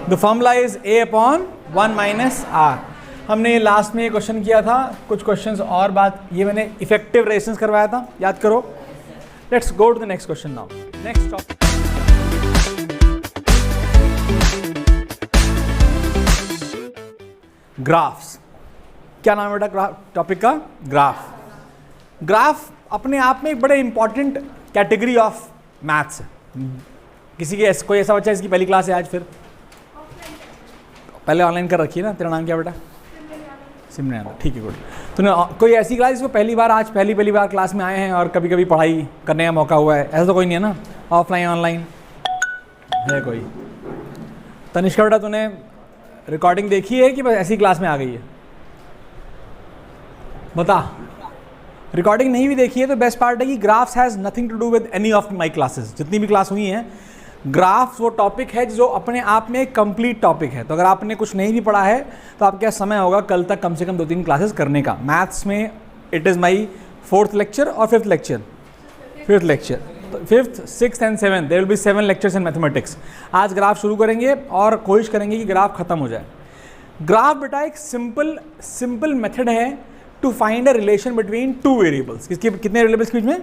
The formula is a upon 1 minus r. हमने last में ये क्वेश्चन किया था, कुछ क्वेश्चंस और बात, ये मैंने इफेक्टिव रेजिस्टेंस करवाया था, याद करो। Let's go to the next question now. Next topic, graphs. क्या नाम है बेटा टॉपिक का? ग्राफ। ग्राफ अपने आप में एक बड़े इंपॉर्टेंट कैटेगरी ऑफ मैथ्स है। किसी के कोई ऐसा बच्चा इसकी पहली क्लास है आज? फिर पहले ऑनलाइन कर रखी है ना। तेरा नाम क्या बेटा? सिमरन। ठीक है, गुड। तूने कोई ऐसी क्लास जिसको पहली बार आज पहली बार क्लास में आए हैं और कभी कभी पढ़ाई करने का मौका हुआ है? ऐसा तो कोई नहीं है ना? ऑफलाइन ऑनलाइन है कोई? तनिष्का बेटा, तूने रिकॉर्डिंग देखी है कि बस ऐसी क्लास में आ गई है? बता। रिकॉर्डिंग नहीं भी देखी है तो बेस्ट पार्ट है कि graphs has nothing to do with any of my classes. जितनी भी क्लास हुई हैं, ग्राफ्स वो टॉपिक है जो अपने आप में एक कंप्लीट टॉपिक है। तो अगर आपने कुछ नहीं भी पढ़ा है तो आपके पास समय होगा कल तक कम से कम 2-3 क्लासेस करने का। मैथ्स में it is my 4th lecture और 5th लेक्चर। 5th लेक्चर, तो 5th, 6th and 7th there will be 7 lectures in mathematics. आज ग्राफ शुरू करेंगे और कोशिश करेंगे कि ग्राफ खत्म हो जाए। ग्राफ बेटा एक सिंपल मेथड है to find a relation between 2 variables. कितने वेरिएबल्स के बीच में?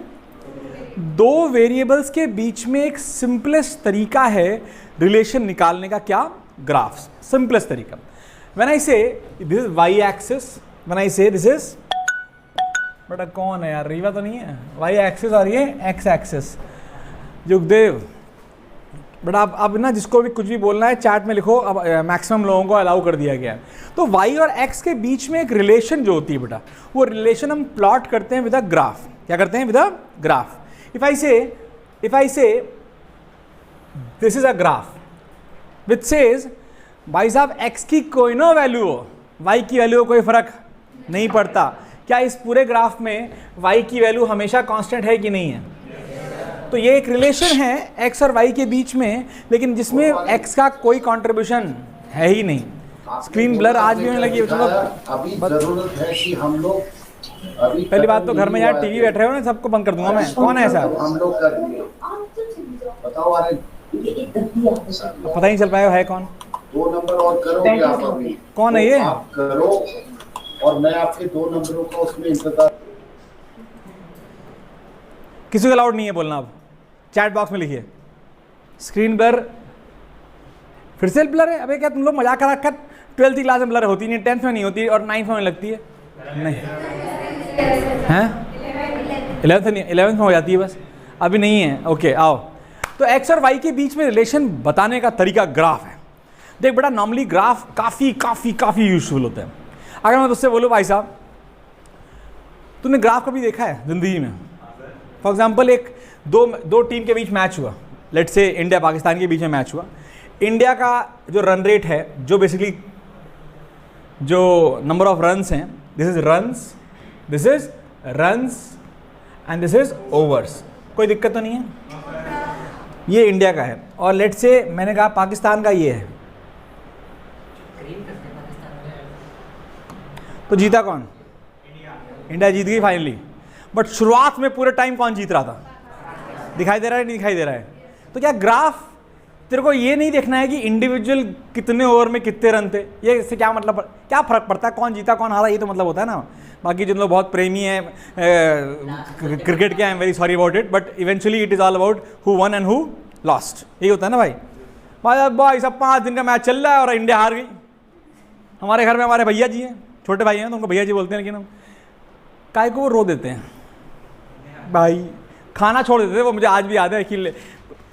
2 वेरिएबल्स के बीच में एक सिंपलेस्ट तरीका है रिलेशन निकालने का। क्या? ग्राफ्स। सिंपलेस्ट तरीका। When I say this is y axis, when I say this is, बेटा कौन है यार? रीवा तो नहीं है? वाई एक्सिस और ये एक्स एक्सिस। युगदेव बेटा अब ना जिसको भी कुछ भी बोलना है चैट में लिखो। अब मैक्सिमम लोगों को अलाउ कर दिया गया है। तो y और x के बीच में एक रिलेशन जो होती है बेटा, वो रिलेशन हम प्लॉट करते हैं विद अ ग्राफ। क्या करते हैं? With a graph. If I say this is a graph which says भाई साहब x की कोई ना वैल्यू हो, y की वैल्यू कोई फर्क नहीं पड़ता। क्या इस पूरे ग्राफ में y की वैल्यू हमेशा कांस्टेंट है कि नहीं है? तो ये एक रिलेशन है x और y के बीच में, लेकिन जिसमें x का कोई कंट्रीब्यूशन है ही नहीं। स्क्रीन ब्लर आज भी होने लगी है। अभी जरूरत है कि हम लोग, पहली बात तो घर में यार टीवी बैठ रहे हो ना, सबको बंद कर दूंगा मैं। कौन है ऐसा? हम लोग कर दिए। बताओ। अरे पता नहीं चल पाया है कौन? 2 नंबर और करोगे आप अभी? कौन है ये? आप करो और मैं आपके 2 नंबरों का उसमें इंतजार। किसी को अलाउड नहीं है बोलना। अब चैट बॉक्स में लिखिए स्क्रीन ब्लर। फिर से ब्लर है? अबे क्या तुम लोग मजाक कर रखा? 12th क्लास में ब्लर होती नहीं, 10th में नहीं होती और 9th में लगती है? नहीं हैं? 11th में हो जाती है बस, अभी नहीं है। ओके आओ। तो x और y के बीच में रिलेशन बताने का तरीका ग्राफ है। देख बेटा, नॉर्मली ग्राफ काफ़ी यूजफुल होता है। अगर मैं तुझसे बोलूँ भाई साहब, तूने ग्राफ कभी देखा है ज़िंदगी में? फॉर एग्जाम्पल एक दो टीम के बीच मैच हुआ, लेट्स से इंडिया पाकिस्तान के बीच में मैच हुआ। इंडिया का जो रन रेट है, जो बेसिकली जो नंबर ऑफ रन्स हैं, this is runs and this is overs. कोई दिक्कत तो नहीं है? ये इंडिया का है। और लेट्स से मैंने कहा पाकिस्तान का ये है, तो जीता कौन? इंडिया जीत गई फाइनली। बट शुरुआत में पूरे टाइम कौन जीत रहा था? दिखाई दे रहा है? नहीं दिखाई दे रहा है? तो क्या ग्राफ तेरे को ये नहीं देखना है कि इंडिविजुअल कितने ओवर में कितने रन थे? ये इससे क्या मतलब, क्या फर्क पड़ता है कौन जीता कौन हारा? ये तो मतलब होता है ना। बाकी जिन लोग बहुत प्रेमी हैं क्रिकेट के, I am very sorry about it, but eventually it is all about who one and who lost. यही होता है ना भाई सब 5 दिन का मैच चल रहा है और इंडिया हार गई। हमारे घर में हमारे भैया जी हैं, छोटे भाई हैं, तो उनको भैया जी बोलते हैं, लेकिन हम काय को वो रो देते हैं भाई, खाना छोड़ देते थे। वो मुझे आज भी याद है कि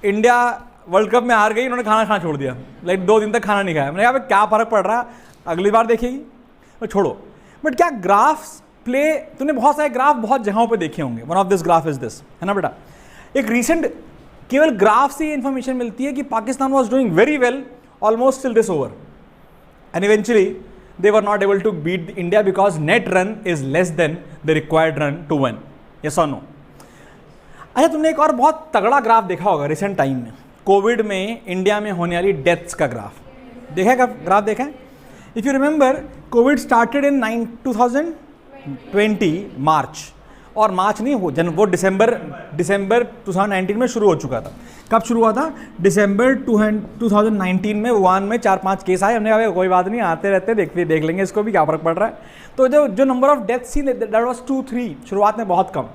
इंडिया वर्ल्ड कप में हार गई, उन्होंने खाना छोड़ दिया। लाइक 2 दिन तक खाना नहीं खाया। मैंने कहा क्या फ़र्क पड़ रहा है, अगली बार देखेगी तो छोड़ो। बट क्या ग्राफ्स प्ले, तूने बहुत सारे ग्राफ बहुत जगहों पे देखे होंगे। One of this graph is this, है ना बेटा? एक रिसेंट केवल ग्राफ से ये इन्फॉर्मेशन मिलती है कि Pakistan was doing very well almost till this over and eventually they were not able to beat India because net run is less than the required run to win. Yes or no? अच्छा, तुमने एक और बहुत तगड़ा graph देखा होगा recent time में, Covid में इंडिया में होने वाली डेथ्स का ग्राफ देखा है? ग्राफ देखा है? If you remember, Covid started in 2020 मार्च और मार्च नहीं, वो दिसंबर 2019 में शुरू हो चुका था। कब शुरू हुआ था? दिसंबर 2019 में वुहान में 4-5 केस आए। हमने कहा कोई बात नहीं, आते रहते, देख लेंगे इसको भी क्या फ़र्क पड़ रहा है। तो जो नंबर ऑफ डेथ्स थी दैट वाज 2-3, शुरुआत में बहुत कम,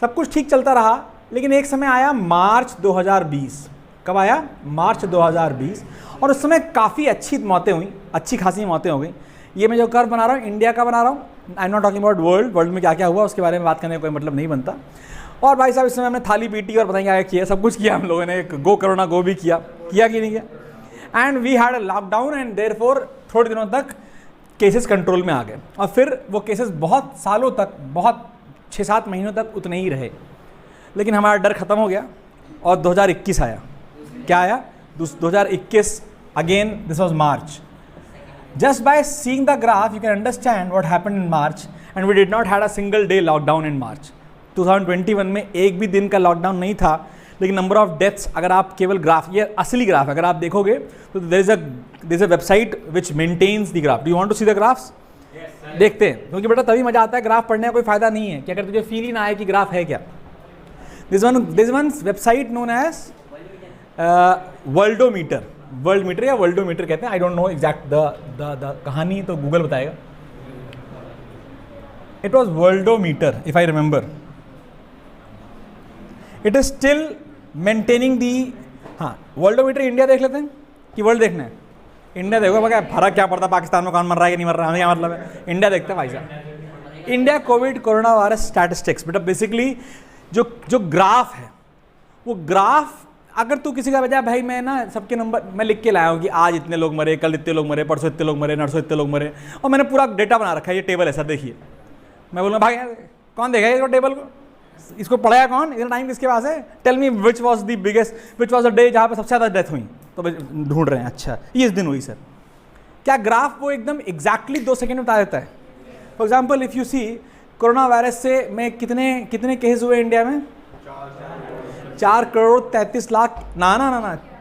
सब कुछ ठीक चलता रहा। लेकिन एक समय आया मार्च 2020। कब आया? मार्च 2020। और उस समय काफ़ी अच्छी मौतें हुई, अच्छी खासी मौतें हो गई। ये मैं जो कर्व बना रहा हूँ इंडिया का बना रहा हूँ, I am not talking about world में क्या क्या हुआ उसके बारे में बात करने का कोई मतलब नहीं बनता। और भाई साहब इस समय हमने थाली पीटी और पता नहीं क्या किया, सब कुछ किया हम लोगों ने, गो कोरोना गो भी किया कि नहीं किया। And we had a lockdown and therefore थोड़े दिनों तक केसेस कंट्रोल में आ गए और फिर वो केसेस बहुत सालों तक, बहुत 6-7 महीनों तक उतने ही रहे। लेकिन हमारा डर ख़त्म हो गया और 2021 आया। क्या आया? 2021 again, this was March. Just by seeing the graph, you can understand what happened in March, and we did not had a single day lockdown in March. 2021 में एक भी दिन का लॉकडाउन नहीं था, लेकिन नंबर ऑफ डेथ्स अगर आप केवल ग्राफ, ये असली ग्राफ अगर आप देखोगे तो there is a website which maintains the graph. Do you want to see the graphs? Yes, देखते हैं, क्योंकि बेटा तभी मजा आता है, ग्राफ पढ़ने का कोई फायदा नहीं है कि अगर तुझे फील ही ना आए कि ग्राफ है क्या। This one website known as Worldometer या वर्ल्डोमीटर कहते हैं, I don't know exact the कहानी, तो गूगल बताएगा। It was Worldometer if I remember. It is still maintaining the. हाँ, वर्ल्डोमीटर इंडिया देख लेते हैं कि वर्ल्ड देखना है? इंडिया देखो, क्या फर्क क्या पड़ता पाकिस्तान में कौन मर रहा है कि नहीं मर रहा है, क्या मतलब है। इंडिया देखते हैं भाई साहब। India Covid corona virus statistics. बेटा बेसिकली जो ग्राफ है, वो ग्राफ अगर तू किसी का बजाय, भाई मैं ना सबके नंबर मैं लिख के लाया हूँ कि आज इतने लोग मरे, कल इतने लोग मरे, परसों इतने लोग मरे, नरसों इतने लोग मरे, और मैंने पूरा डेटा बना रखा है, ये टेबल है सर देखिए। मैं बोलूँगा भाई कौन देखा इसको टेबल को, इसको पढ़ाया कौन, इतना टाइम किसके पास है, tell me which was the day जहाँ पर सबसे ज़्यादा डेथ हुई, तो ढूंढ रहे हैं। अच्छा ये इस दिन हुई सर। क्या ग्राफ वो एकदम एग्जैक्टली 2 सेकेंड में बता देता है? For example if you see corona virus से में कितने केस हुए इंडिया में? 4 करोड़ 33 लाख, ना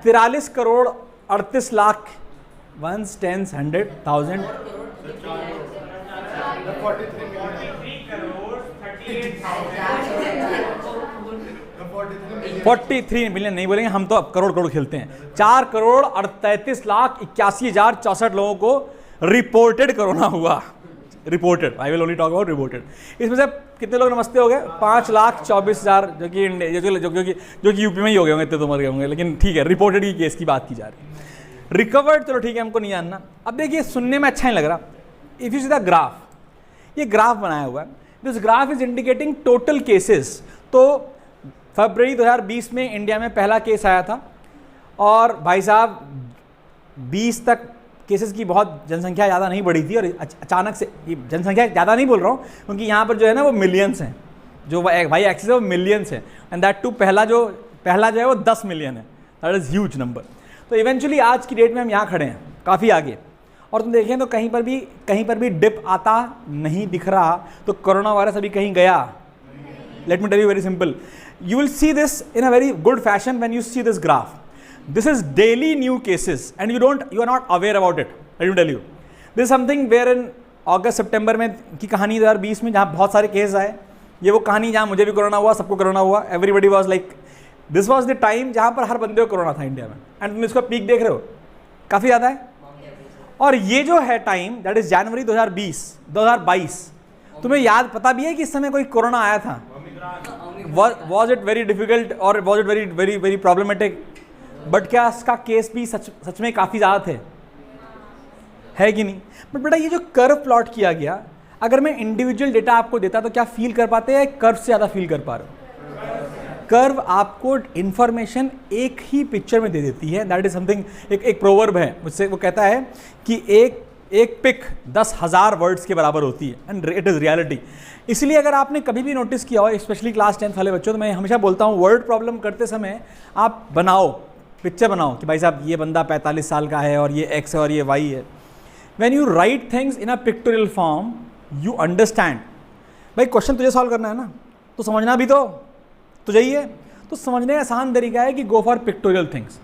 43 करोड़ 38 लाख, 1 10 100,000 43 मिलियन नहीं बोलेंगे हम, तो अब करोड़ खेलते हैं। 4 करोड़ 38 लाख 81,064 लोगों को रिपोर्टेड कोरोना हुआ। Reported, I will only talk about reported. इसमें से कितने लोग नमस्ते हो गए? 5,24,000, जो कि यूपी में ही हो गए होंगे, इतने तो मर गए होंगे, लेकिन ठीक है, रिपोर्टेड की केस की बात की जा रही है। रिकवर्ड चलो ठीक है, हमको नहीं जानना। अब देखिए सुनने में अच्छा नहीं लग रहा। If you see the graph, ये ग्राफ बनाया हुआ है, this graph is indicating total cases. तो फरवरी 2020 में इंडिया में पहला केस आया था और भाई साहब 20 तक केसेस की बहुत जनसंख्या ज़्यादा नहीं बढ़ी थी, और अचानक से, जनसंख्या ज़्यादा नहीं बोल रहा हूँ क्योंकि यहाँ पर जो है ना वो मिलियंस हैं, जो वाई एक्सिस है वो मिलियंस है, एंड दैट टू पहला जो है वो 10 मिलियन है, दैट इज़ ह्यूज नंबर। तो इवेंचुअली आज की डेट में हम यहाँ खड़े हैं काफ़ी आगे, और तुम देखें तो कहीं पर भी डिप आता नहीं दिख रहा। तो कोरोना वायरस अभी कहीं गया? Let me tell you very simple, you will see this in a very good fashion when you see this graph. This is daily new cases and you are not aware about it. Let me tell you. This is something where in August September में की कहानी 2020 में जहाँ बहुत सारे case आए, ये वो कहानी जहाँ मुझे भी कोरोना हुआ, सबको कोरोना हुआ, everybody was like, this was the time जहाँ पर हर बंदे को कोरोना था इंडिया में, एंड तुम इसका पीक देख रहे हो काफ़ी ज़्यादा है। और ये जो है टाइम दैट इज जनवरी 2022, तुम्हें याद पता भी है कि इस समय कोई कोरोना आया था? Was it very difficult or was it very very problematic? But क्या इसका केस भी सच में काफ़ी ज़्यादा थे, है कि नहीं? बट बेटा ये जो कर्व प्लॉट किया गया, अगर मैं इंडिविजुअल डेटा आपको देता तो क्या फील कर पाते हैं? कर्व से ज़्यादा फील कर पा रहे हो? कर्व आपको इंफॉर्मेशन एक ही पिक्चर में दे देती है। दैट इज समथिंग, एक प्रोवर्ब है मुझसे, वो कहता है कि एक पिक 10,000 वर्ड्स के बराबर होती है, एंड इट इज़ रियलिटी। इसलिए अगर आपने कभी भी नोटिस किया हो, स्पेशली क्लास 10th वाले बच्चों, तो मैं हमेशा बोलता हूँ वर्ड प्रॉब्लम करते समय आप बनाओ, पिक्चर बनाओ कि भाई साहब ये बंदा 45 साल का है और ये एक्स है और ये वाई है। When you right things in a pictorial form you understand. भाई क्वेश्चन तुझे सॉल्व करना है ना, तो समझना भी तो तुझे ही है, तो समझने का आसान तरीका है कि go for pictorial things.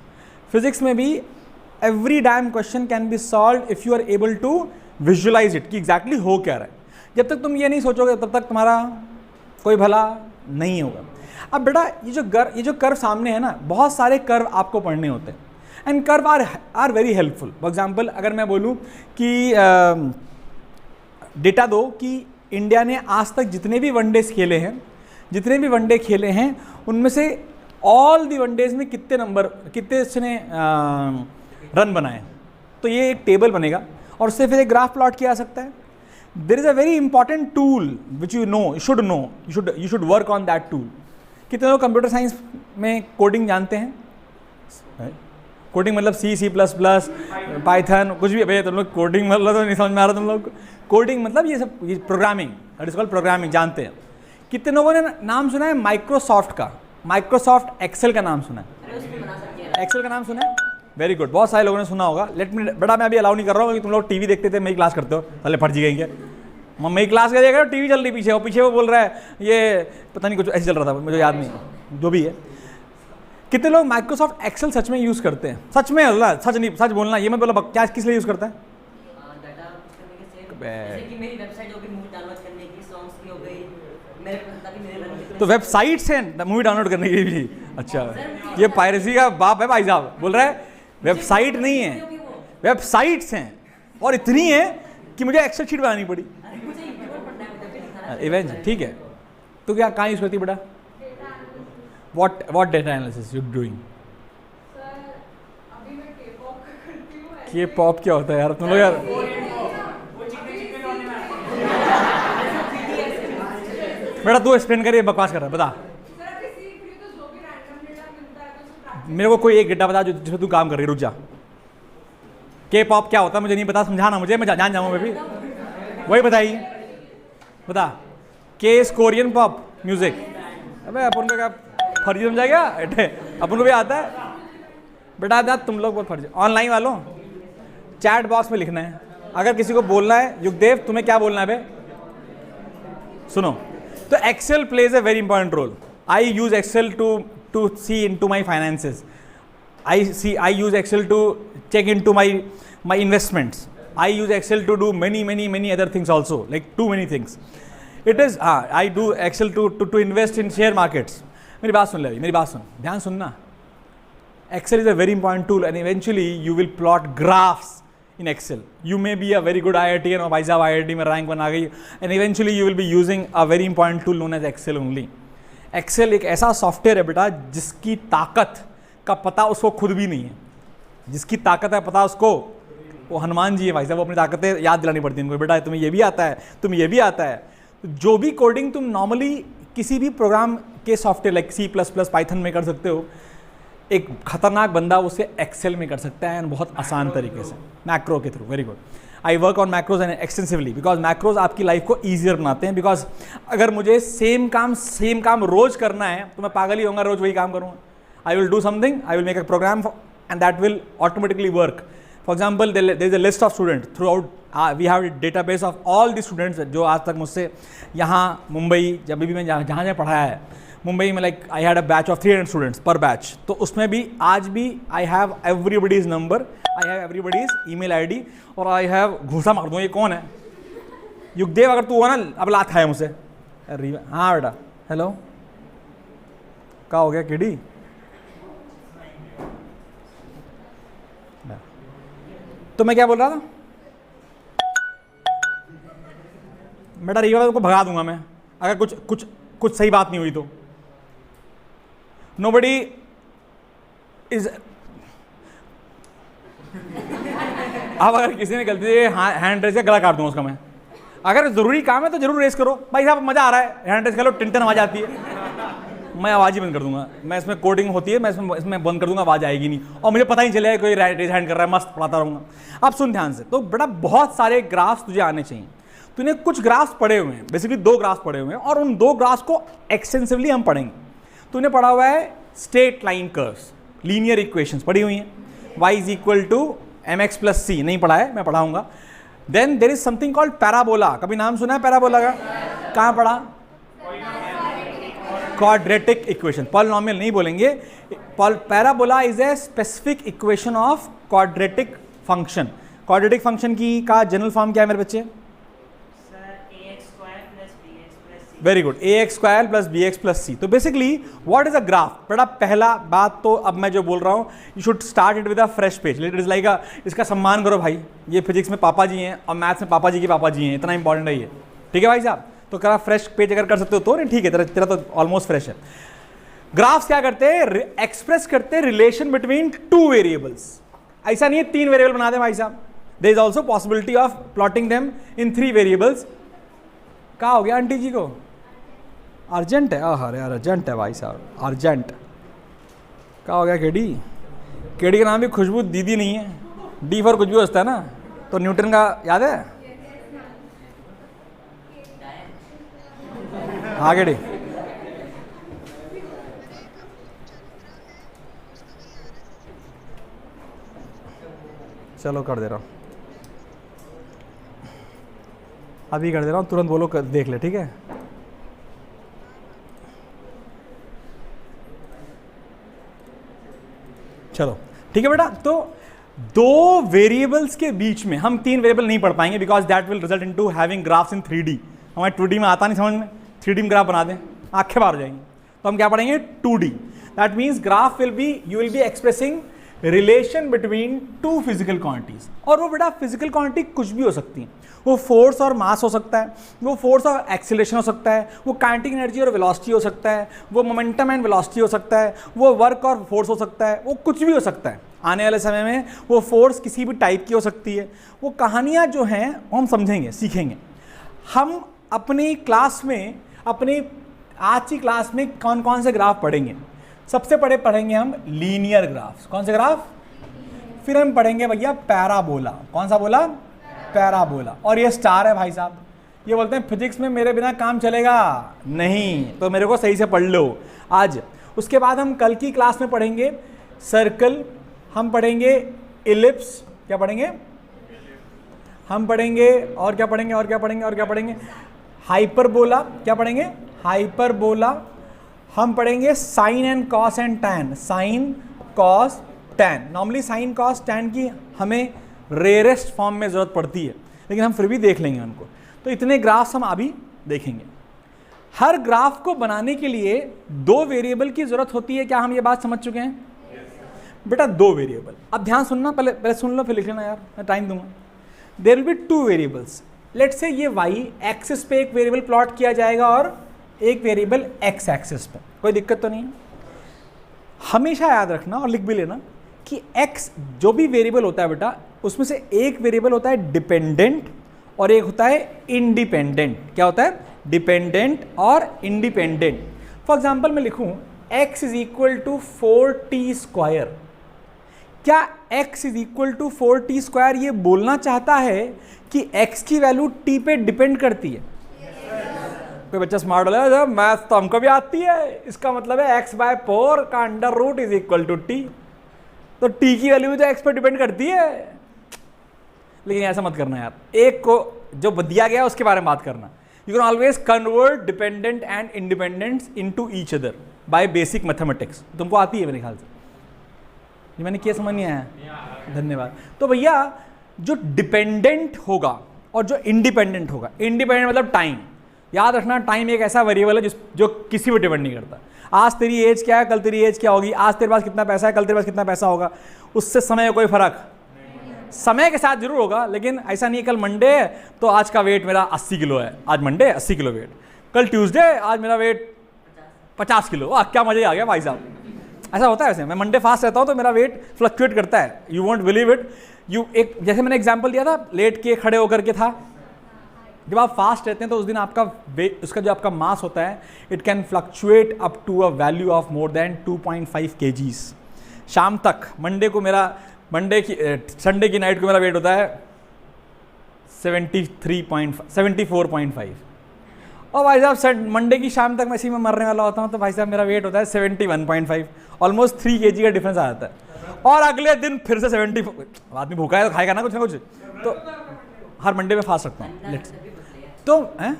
Physics में भी every dam question can be solve if you are able to visualise it कि एग्जैक्टली हो क्या रहा है। जब तक तुम ये नहीं सोचोगे तब तक तुम्हारा कोई भला नहीं होगा। अब बेटा ये जो कर्व सामने है ना, बहुत सारे कर्व आपको पढ़ने होते हैं and curve are very helpful. For example अगर मैं बोलूँ कि डेटा दो कि इंडिया ने आज तक जितने भी वनडे खेले हैं उनमें से ऑल दी वनडेज में कितने इसने रन बनाए, तो ये एक टेबल बनेगा और उससे फिर एक ग्राफ प्लॉट किया जा सकता है। There is a very important tool which you should work on that tool. कितने लोग कंप्यूटर साइंस में कोडिंग जानते हैं? कोडिंग मतलब C++, पाइथन, कुछ भी। भैया तुम लोग कोडिंग मतलब तो नहीं समझ में आ रहा तुम लोग। कोडिंग मतलब ये सब programming, that is called programming, जानते हैं। कितने लोगों ने नाम सुना है माइक्रोसॉफ्ट का? माइक्रोसॉफ्ट एक्सेल का नाम सुना है? एक्सेल का नाम सुना है? वेरी गुड, बहुत सारे लोगों ने सुना होगा। बेटा मैं अभी अलाउ नहीं कर रहा हूँ कि तुम लोग टीवी देखते थे मेरी क्लास करते हो, पहले फर्जी गई क्या? मेरी क्लास करिएगा, टीवी चल रही पीछे, और पीछे वो बोल रहा है ये पता नहीं कुछ ऐसे चल रहा था, मुझे याद नहीं, जो भी है। कितने लोग माइक्रोसॉफ्ट एक्सेल सच में यूज़ करते हैं? सच में, अल्लाह सच नहीं, सच बोलना, ये मैं बोला क्या किस लिए यूज़ करता है? तो वेबसाइट्स हैं मूवी डाउनलोड करने के लिए। अच्छा, ये पायरेसी का बाप है भाई साहब, बोल रहा है वेबसाइट नहीं है, वेबसाइट्स हैं, और इतनी है कि मुझे एक्सेल शीट बनानी पड़ी। इवेंट ठीक है, तो क्या कहाँ यूज़ करती है बेटा? What data analysis you doing? K-pop क्या होता है यार तुम लोग यार? बेटा तू एक्सप्लेन करिए, बकवास कर रहा है, बता। मेरे को कोई एक डेटा बता जिसमें तू काम कर रही है, रुक जा। K-pop क्या होता है मुझे नहीं पता, समझाना मुझे, मैं जान जाऊँ मैं भी। वही बताइए, बता। K is Korean pop music. अबे अपन को क्या फर्जी समझा गया? अपन को भी आता है बेटा, तुम लोग बहुत फर्जी। ऑनलाइन वालों चैट बॉक्स में लिखना है, अगर किसी को बोलना है युगदेव तुम्हें क्या बोलना है बे, सुनो। तो Excel plays a very important role. I use Excel to see into my finances, I use Excel to check into my investments, I use Excel to do many other things also, like too many things. It is I do Excel to invest in share markets. मेरी बात सुन ले, मेरी बात सुन, ध्यान सुनना। Excel is a very important tool and eventually you will plot graphs in Excel. You may be a very good IITian और भाई साहब IIT में रैंक बना गई, and eventually you will be using a very important tool known as Excel only. Excel एक ऐसा software है बेटा जिसकी ताकत का पता उसको खुद भी नहीं है, जिसकी ताकत है पता उसको वो हनुमान जी है भाई साहब, वो अपनी ताकतें याद दिलानी पड़ती है उनको। बेटा तुम्हें ये भी आता है, तुम्हें ये भी आता है। जो भी कोडिंग तुम नॉर्मली किसी भी प्रोग्राम के सॉफ्टवेयर लाइक C++, पाइथन में कर सकते हो, एक खतरनाक बंदा उसे एक्सेल में कर सकता है, बहुत आसान तरीके से, मैक्रो के through. Very good, I work on macros and extensively because macros आपकी लाइफ को ईजियर बनाते हैं। बिकॉज अगर मुझे सेम काम रोज करना है तो मैं पागल ही होऊंगा, रोज वही काम करूँगा। I will do something, I will make a program and that will automatically work. For example, there is a list of students throughout. We have a database of all the students जो आज तक मुझसे यहाँ मुंबई जब भी मैं जहाँ पढ़ाया है, मुंबई में like I had a batch of 300 students पर बैच। तो उसमें भी आज भी I have everybody's number, I have everybody's email ID, और आई हैव घूसा मार दूँ ये कौन है, युगदेव अगर तू हो ना अब लात खाए मुझसे। हाँ बेटा, हेलो, क्या हो गया किडी? तो मैं क्या बोल रहा था बेटा, रीवा को भगा दूंगा मैं अगर कुछ सही बात नहीं हुई तो। नोबडी इज अब अगर किसी ने गलती से हैंड रेस का गला काट दूंगा उसका मैं। अगर जरूरी काम है तो जरूर रेस करो भाई साहब, मजा आ रहा है, हैंड रेस कर लो, टिन आवाज आती है, मैं आवाज़ ही बंद कर दूंगा। मैं इसमें कोडिंग होती है, मैं इसमें बंद कर दूंगा, आवाज़ आएगी नहीं, और मुझे पता ही चलेगा कोई रेज हैंड कर रहा है, मस्त पढ़ाता रहूँगा। अब सुन ध्यान से, तो बेटा बहुत सारे ग्राफ्स तुझे आने चाहिए। तूने कुछ ग्राफ्स पढ़े हुए हैं, बेसिकली 2 ग्राफ्स पढ़े हुए हैं, और उन 2 ग्राफ्स को एक्सटेंसिवली हम पढ़ेंगे। तूने पढ़ा हुआ है straight line curves, linear equations पढ़ी हुई हैं, y = mx + c नहीं पढ़ा है, मैं पढ़ाऊंगा। Then there is something called parabola, कभी नाम सुना है पैराबोला का? कहाँ पढ़ा? क्वाड्रेटिक इक्वेशन, पॉलिनोमियल नहीं बोलेंगे। Parabola is a specific equation of quadratic function. Quadratic function की का जनरल फॉर्म क्या है मेरे बच्चे? Very good, a x square plus b x plus c. तो basically what is a graph? बड़ा पहला बात तो अब मैं जो बोल रहा हूँ, you should start it with a fresh page. It is like इसका सम्मान करो भाई, ये फिजिक्स में पापा जी हैं और मैथ्स में पापा जी के पापा जी हैं, इतना इंपॉर्टेंट है ये, ठीक है भाई साहब। तो करा फ्रेश पेज अगर कर सकते हो तो नहीं, ठीक है, तेरा तो ऑलमोस्ट फ्रेश है। ग्राफ्स क्या करते हैं? एक्सप्रेस करते हैं रिलेशन बिटवीन टू वेरिएबल्स। ऐसा नहीं है 3 वेरिएबल बना दे भाई साहब, there is also possibility of plotting them in 3 variables. क्या हो गया आंटी जी को? अर्जेंट है? अरे यार अर्जेंट है भाई साहब, अर्जेंट। क्या हो गया केडी? केडी का नाम भी खुशबू दीदी नहीं है, डी फॉर कुछ भी होता है ना, तो न्यूटन का याद है? हाँ केडी, चलो कर दे रहा हूँ, अभी कर दे रहा हूँ, तुरंत बोलो देख ले, ठीक है। चलो ठीक है बेटा। तो 2 वेरिएबल्स के बीच में हम 3 वेरिएबल नहीं पढ़ पाएंगे, because that will result into having graphs in 3D। हमारे 2D में आता नहीं समझ में, 3D में ग्राफ बना दें आंखें बाहर हो जाएंगी। तो हम क्या पढ़ेंगे? 2D। That means graph will be, you will be expressing relation between 2 physical quantities. और वो बेटा फिजिकल क्वांटिटी कुछ भी हो सकती है, वो फोर्स और मास हो सकता है, वो फोर्स और एक्सीलरेशन हो सकता है, वो काइनेटिक एनर्जी और वेलोसिटी हो सकता है, वो मोमेंटम एंड वेलोसिटी हो सकता है, वो वर्क और फोर्स हो सकता है, वो कुछ भी हो सकता है। आने वाले समय में वो फोर्स किसी भी टाइप की हो सकती है। वो कहानियाँ जो हैं वो हम समझेंगे, सीखेंगे। हम अपनी क्लास में, अपनी आज की क्लास में कौन कौन से ग्राफ पढ़ेंगे? सबसे पहले पढ़ेंगे हम लीनियर ग्राफ्स। कौन से ग्राफ? फिर हम पढ़ेंगे भैया पैराबोला। कौन सा बोला? पैराबोला। और ये स्टार है भाई साहब, ये बोलते हैं फिजिक्स में मेरे बिना काम चलेगा नहीं, तो मेरे को सही से पढ़ लो आज। उसके बाद हम कल की क्लास में पढ़ेंगे सर्कल, हम पढ़ेंगे इलिप्स, क्या पढ़ेंगे? हम पढ़ेगे और क्या पढ़ेंगे, और क्या पढ़ेंगे, और क्या पढ़ेंगे? हाइपरबोला। क्या पढ़ेंगे? हाइपरबोला। हम पढ़ेंगे sine and cos and tan. Sine, cos, tan. Normally sine, cos, tan की हमें रेयरेस्ट फॉर्म में ज़रूरत पड़ती है, लेकिन हम फिर भी देख लेंगे उनको। तो इतने ग्राफ्स हम अभी देखेंगे। हर ग्राफ को बनाने के लिए 2 वेरिएबल की ज़रूरत होती है। क्या हम ये बात समझ चुके हैं? बेटा 2 वेरिएबल। अब ध्यान सुनना, पहले सुन लो फिर लिख लेना यार, मैं टाइम दूंगा। There will be 2 variables. Let's say ये वाई एक्सिस पे एक वेरिएबल प्लॉट किया जाएगा और एक वेरिएबल एक्स एक्सिस पे। कोई दिक्कत तो नहीं है? हमेशा याद रखना और लिख भी लेना कि एक्स जो भी वेरिएबल होता है बेटा, उसमें से एक वेरिएबल होता है डिपेंडेंट और एक होता है इंडिपेंडेंट। क्या होता है? डिपेंडेंट और इंडिपेंडेंट। फॉर एग्जाम्पल मैं लिखूं x is equal to 4t square. क्या x is equal to 4t square ये बोलना चाहता है कि x की वैल्यू t पे डिपेंड करती है? कोई बच्चा स्मार्ट हो जाए, मैथ तो हमको भी आती है, इसका मतलब है x/4 का under root is equal to t। तो t की वैल्यू तो x पर डिपेंड करती है। लेकिन ऐसा मत करना यार, एक को जो दिया गया उसके बारे में बात करना। You can always convert dependent and independent into each other by basic mathematics. तुमको आती है मेरे ख्याल से, ये मैंने किया समझ नहीं आया? धन्यवाद। तो भैया जो डिपेंडेंट होगा और जो इंडिपेंडेंट होगा, इंडिपेंडेंट मतलब टाइम। याद रखना, टाइम एक ऐसा वेरिएबल है जो किसी पर डिपेंड नहीं करता। आज तेरी एज क्या है, कल तेरी एज क्या होगी, आज तेरे पास कितना पैसा है, कल तेरे पास कितना पैसा होगा, उससे समय का कोई फर्क समय के साथ जरूर होगा। लेकिन ऐसा नहीं है कल मंडे है तो आज का वेट मेरा 80 किलो है, आज मंडे 80 किलो वेट, कल ट्यूसडे आज मेरा वेट 50 किलो। वाह क्या मजा आ गया भाई साहब। ऐसा होता है। वैसे मैं मंडे फास्ट रहता हूँ तो मेरा वेट फ्लक्चुएट करता है, यू वोंट बिलीव इट। एक जैसे मैंने एग्जाम्पल दिया था, लेट के खड़े होकर के था। जब आप फास्ट रहते हैं तो उस दिन आपका वेट, उसका जो आपका मास होता है, it can fluctuate up to a value of more than 2.5 kgs। शाम तक संडे की नाइट को मेरा वेट होता है 74.5। और भाई साहब मंडे की शाम तक मैं इसी में मरने वाला होता हूँ तो भाई साहब मेरा वेट होता है 71.5। ऑलमोस्ट 3 kg का डिफरेंस आ जाता है। और अगले दिन फिर से 70। आदमी भूखा है तो खाएगा ना कुछ, तो हर मंडे में फास्ट रखता हूँ। लेट्स तो हैं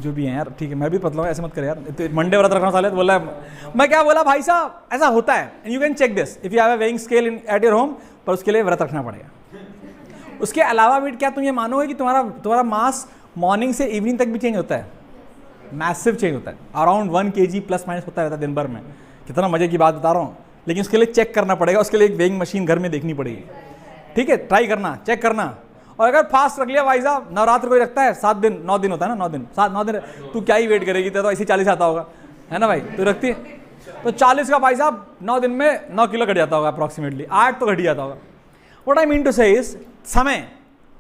जो भी हैं यार, ठीक है, मैं भी पतला हूँ, ऐसे मत कर यार। तो मंडे व्रत रखना साले तो बोला मैं क्या बोला भाई साहब, ऐसा होता है। And you can check this if you have a weighing scale in at your home, पर उसके लिए व्रत रखना पड़ेगा। उसके अलावा भी क्या तुम ये मानोगे कि तुम्हारा मास मॉर्निंग से इवनिंग तक भी चेंज होता है? मैसिव चेंज होता है, अराउंड 1 kg प्लस माइनस होता रहता है दिन भर में। कितना मजे की बात बता रहा हूँ, लेकिन उसके लिए चेक करना पड़ेगा, उसके लिए एक वेइंग मशीन घर में देखनी पड़ेगी। ठीक है, ट्राई करना, चेक करना। और अगर फास्ट रख लिया भाई साहब, नवरात्र कोई रखता है 7 दिन 9 दिन होता है ना, 9 दिन 9 दिन, तू क्या ही वेट करेगी, तो ऐसे 40 आता होगा, है ना भाई, तू रखती है तो 40 का भाई साहब 9 दिन में 9 किलो घट जाता होगा अप्रॉक्सीमेटली, 8 तो घट जाता होगा। व्हाट आई मीन टू से इज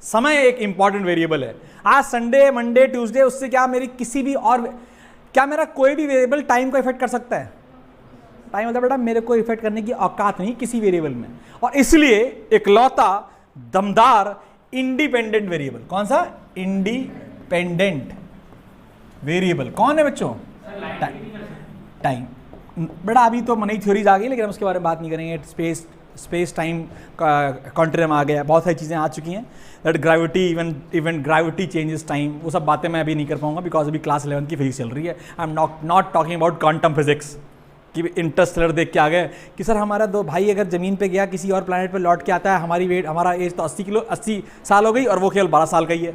समय एक इंपॉर्टेंट वेरिएबल है। आज संडे मंडे ट्यूसडे, उससे क्या मेरी किसी भी और क्या मेरा कोई भी वेरिएबल टाइम को इफेक्ट कर सकता है? टाइम मतलब बेटा मेरे को इफेक्ट करने की औकात नहीं किसी वेरिएबल में। और इसलिए इकलौता दमदार इंडिपेंडेंट वेरिएबल, कौन सा? इंडिपेंडेंट वेरिएबल कौन है बच्चों? टाइम। बेटा अभी तो नई थ्योरीज आ गई, लेकिन हम उसके बारे में बात नहीं करेंगे। स्पेस टाइम कॉन्टिन्यूम आ गया, बहुत सारी चीज़ें आ चुकी हैं, that gravity even gravity changes time, वो सब बातें मैं अभी नहीं कर पाऊंगा बिकॉज अभी क्लास 11 की फिजिक्स चल रही है। I am not talking about quantum physics कि इंटरस्टेलर देख के आ गए कि सर हमारा 2 भाई अगर ज़मीन पे गया किसी और प्लैनेट पे लौट के आता है, हमारा एज तो 80 साल हो गई और वो केवल 12 साल का ही है।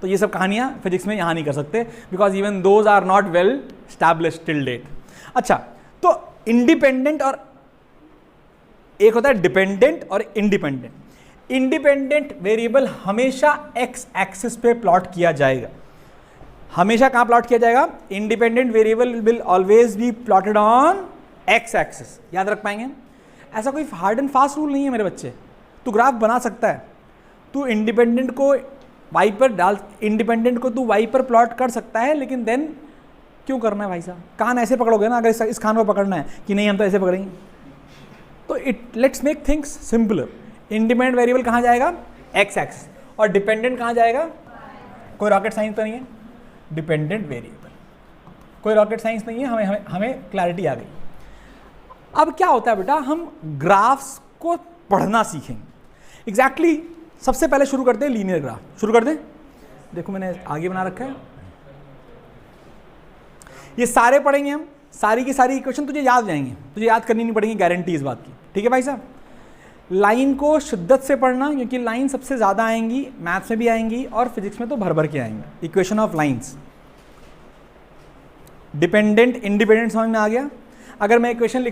तो ये सब कहानियाँ फिजिक्स में यहाँ नहीं कर सकते because even those are not well established till date. अच्छा, तो इंडिपेंडेंट और एक होता है डिपेंडेंट और इंडिपेंडेंट। इंडिपेंडेंट वेरिएबल हमेशा एक्स एक्सिस पे प्लॉट किया जाएगा। हमेशा कहाँ प्लॉट किया जाएगा? Independent variable will always be plotted on x axis. याद रख पाएंगे? ऐसा कोई हार्ड एंड फास्ट रूल नहीं है मेरे बच्चे। तू ग्राफ बना सकता है, तू इंडिपेंडेंट को वाई पर डाल, इंडिपेंडेंट को तू वाई पर प्लॉट कर सकता है, लेकिन देन क्यों करना है भाई साहब? कान ऐसे पकड़ोगे ना, अगर इस कान पर पकड़ना है कि नहीं हम तो ऐसे पकड़ेंगे, तो let's make things simpler. Independent variable कहाँ जाएगा? X axis. और डिपेंडेंट कहाँ जाएगा? कोई रॉकेट साइंस तो नहीं है, डिपेंडेंट वेरिएबल कोई रॉकेट साइंस नहीं है, हमें क्लैरिटी आ गई। अब क्या होता है बेटा, हम ग्राफ्स को पढ़ना सीखेंगे। एग्जैक्टली सबसे पहले शुरू करते हैं लीनियर ग्राफ। शुरू कर दें? देखो मैंने आगे बना रखा है, ये सारे पढ़ेंगे हम, सारी की सारी इक्वेशन तुझे याद जाएंगे, तुझे याद करनी नहीं पड़ेगी, गारंटी इस बात की। ठीक है भाई साहब? लाइन को शिद्दत से पढ़ना, क्योंकि लाइन सबसे ज़्यादा आएंगी, मैथ्स में भी आएंगी और फिजिक्स में तो भर भर के आएंगी। Equation of lines, dependent independent समझ में आ गया। अगर मैं इक्वेशन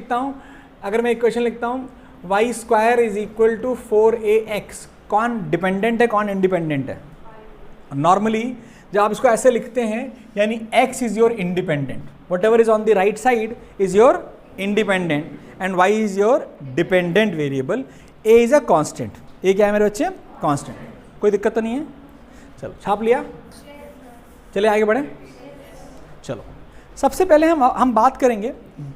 लिखता हूँ y square is equal to 4ax, कौन डिपेंडेंट है कौन इंडिपेंडेंट है? नॉर्मली जब आप इसको ऐसे लिखते हैं, यानी x is your independent, what ever is on the right side is your independent and y is your dependent variable, a is a constant. ये क्या है मेरे बच्चे? कांस्टेंट। कोई दिक्कत तो नहीं है? चलो छाप लिया, चलिए आगे बढ़े। चलो सबसे पहले हम बात करेंगे,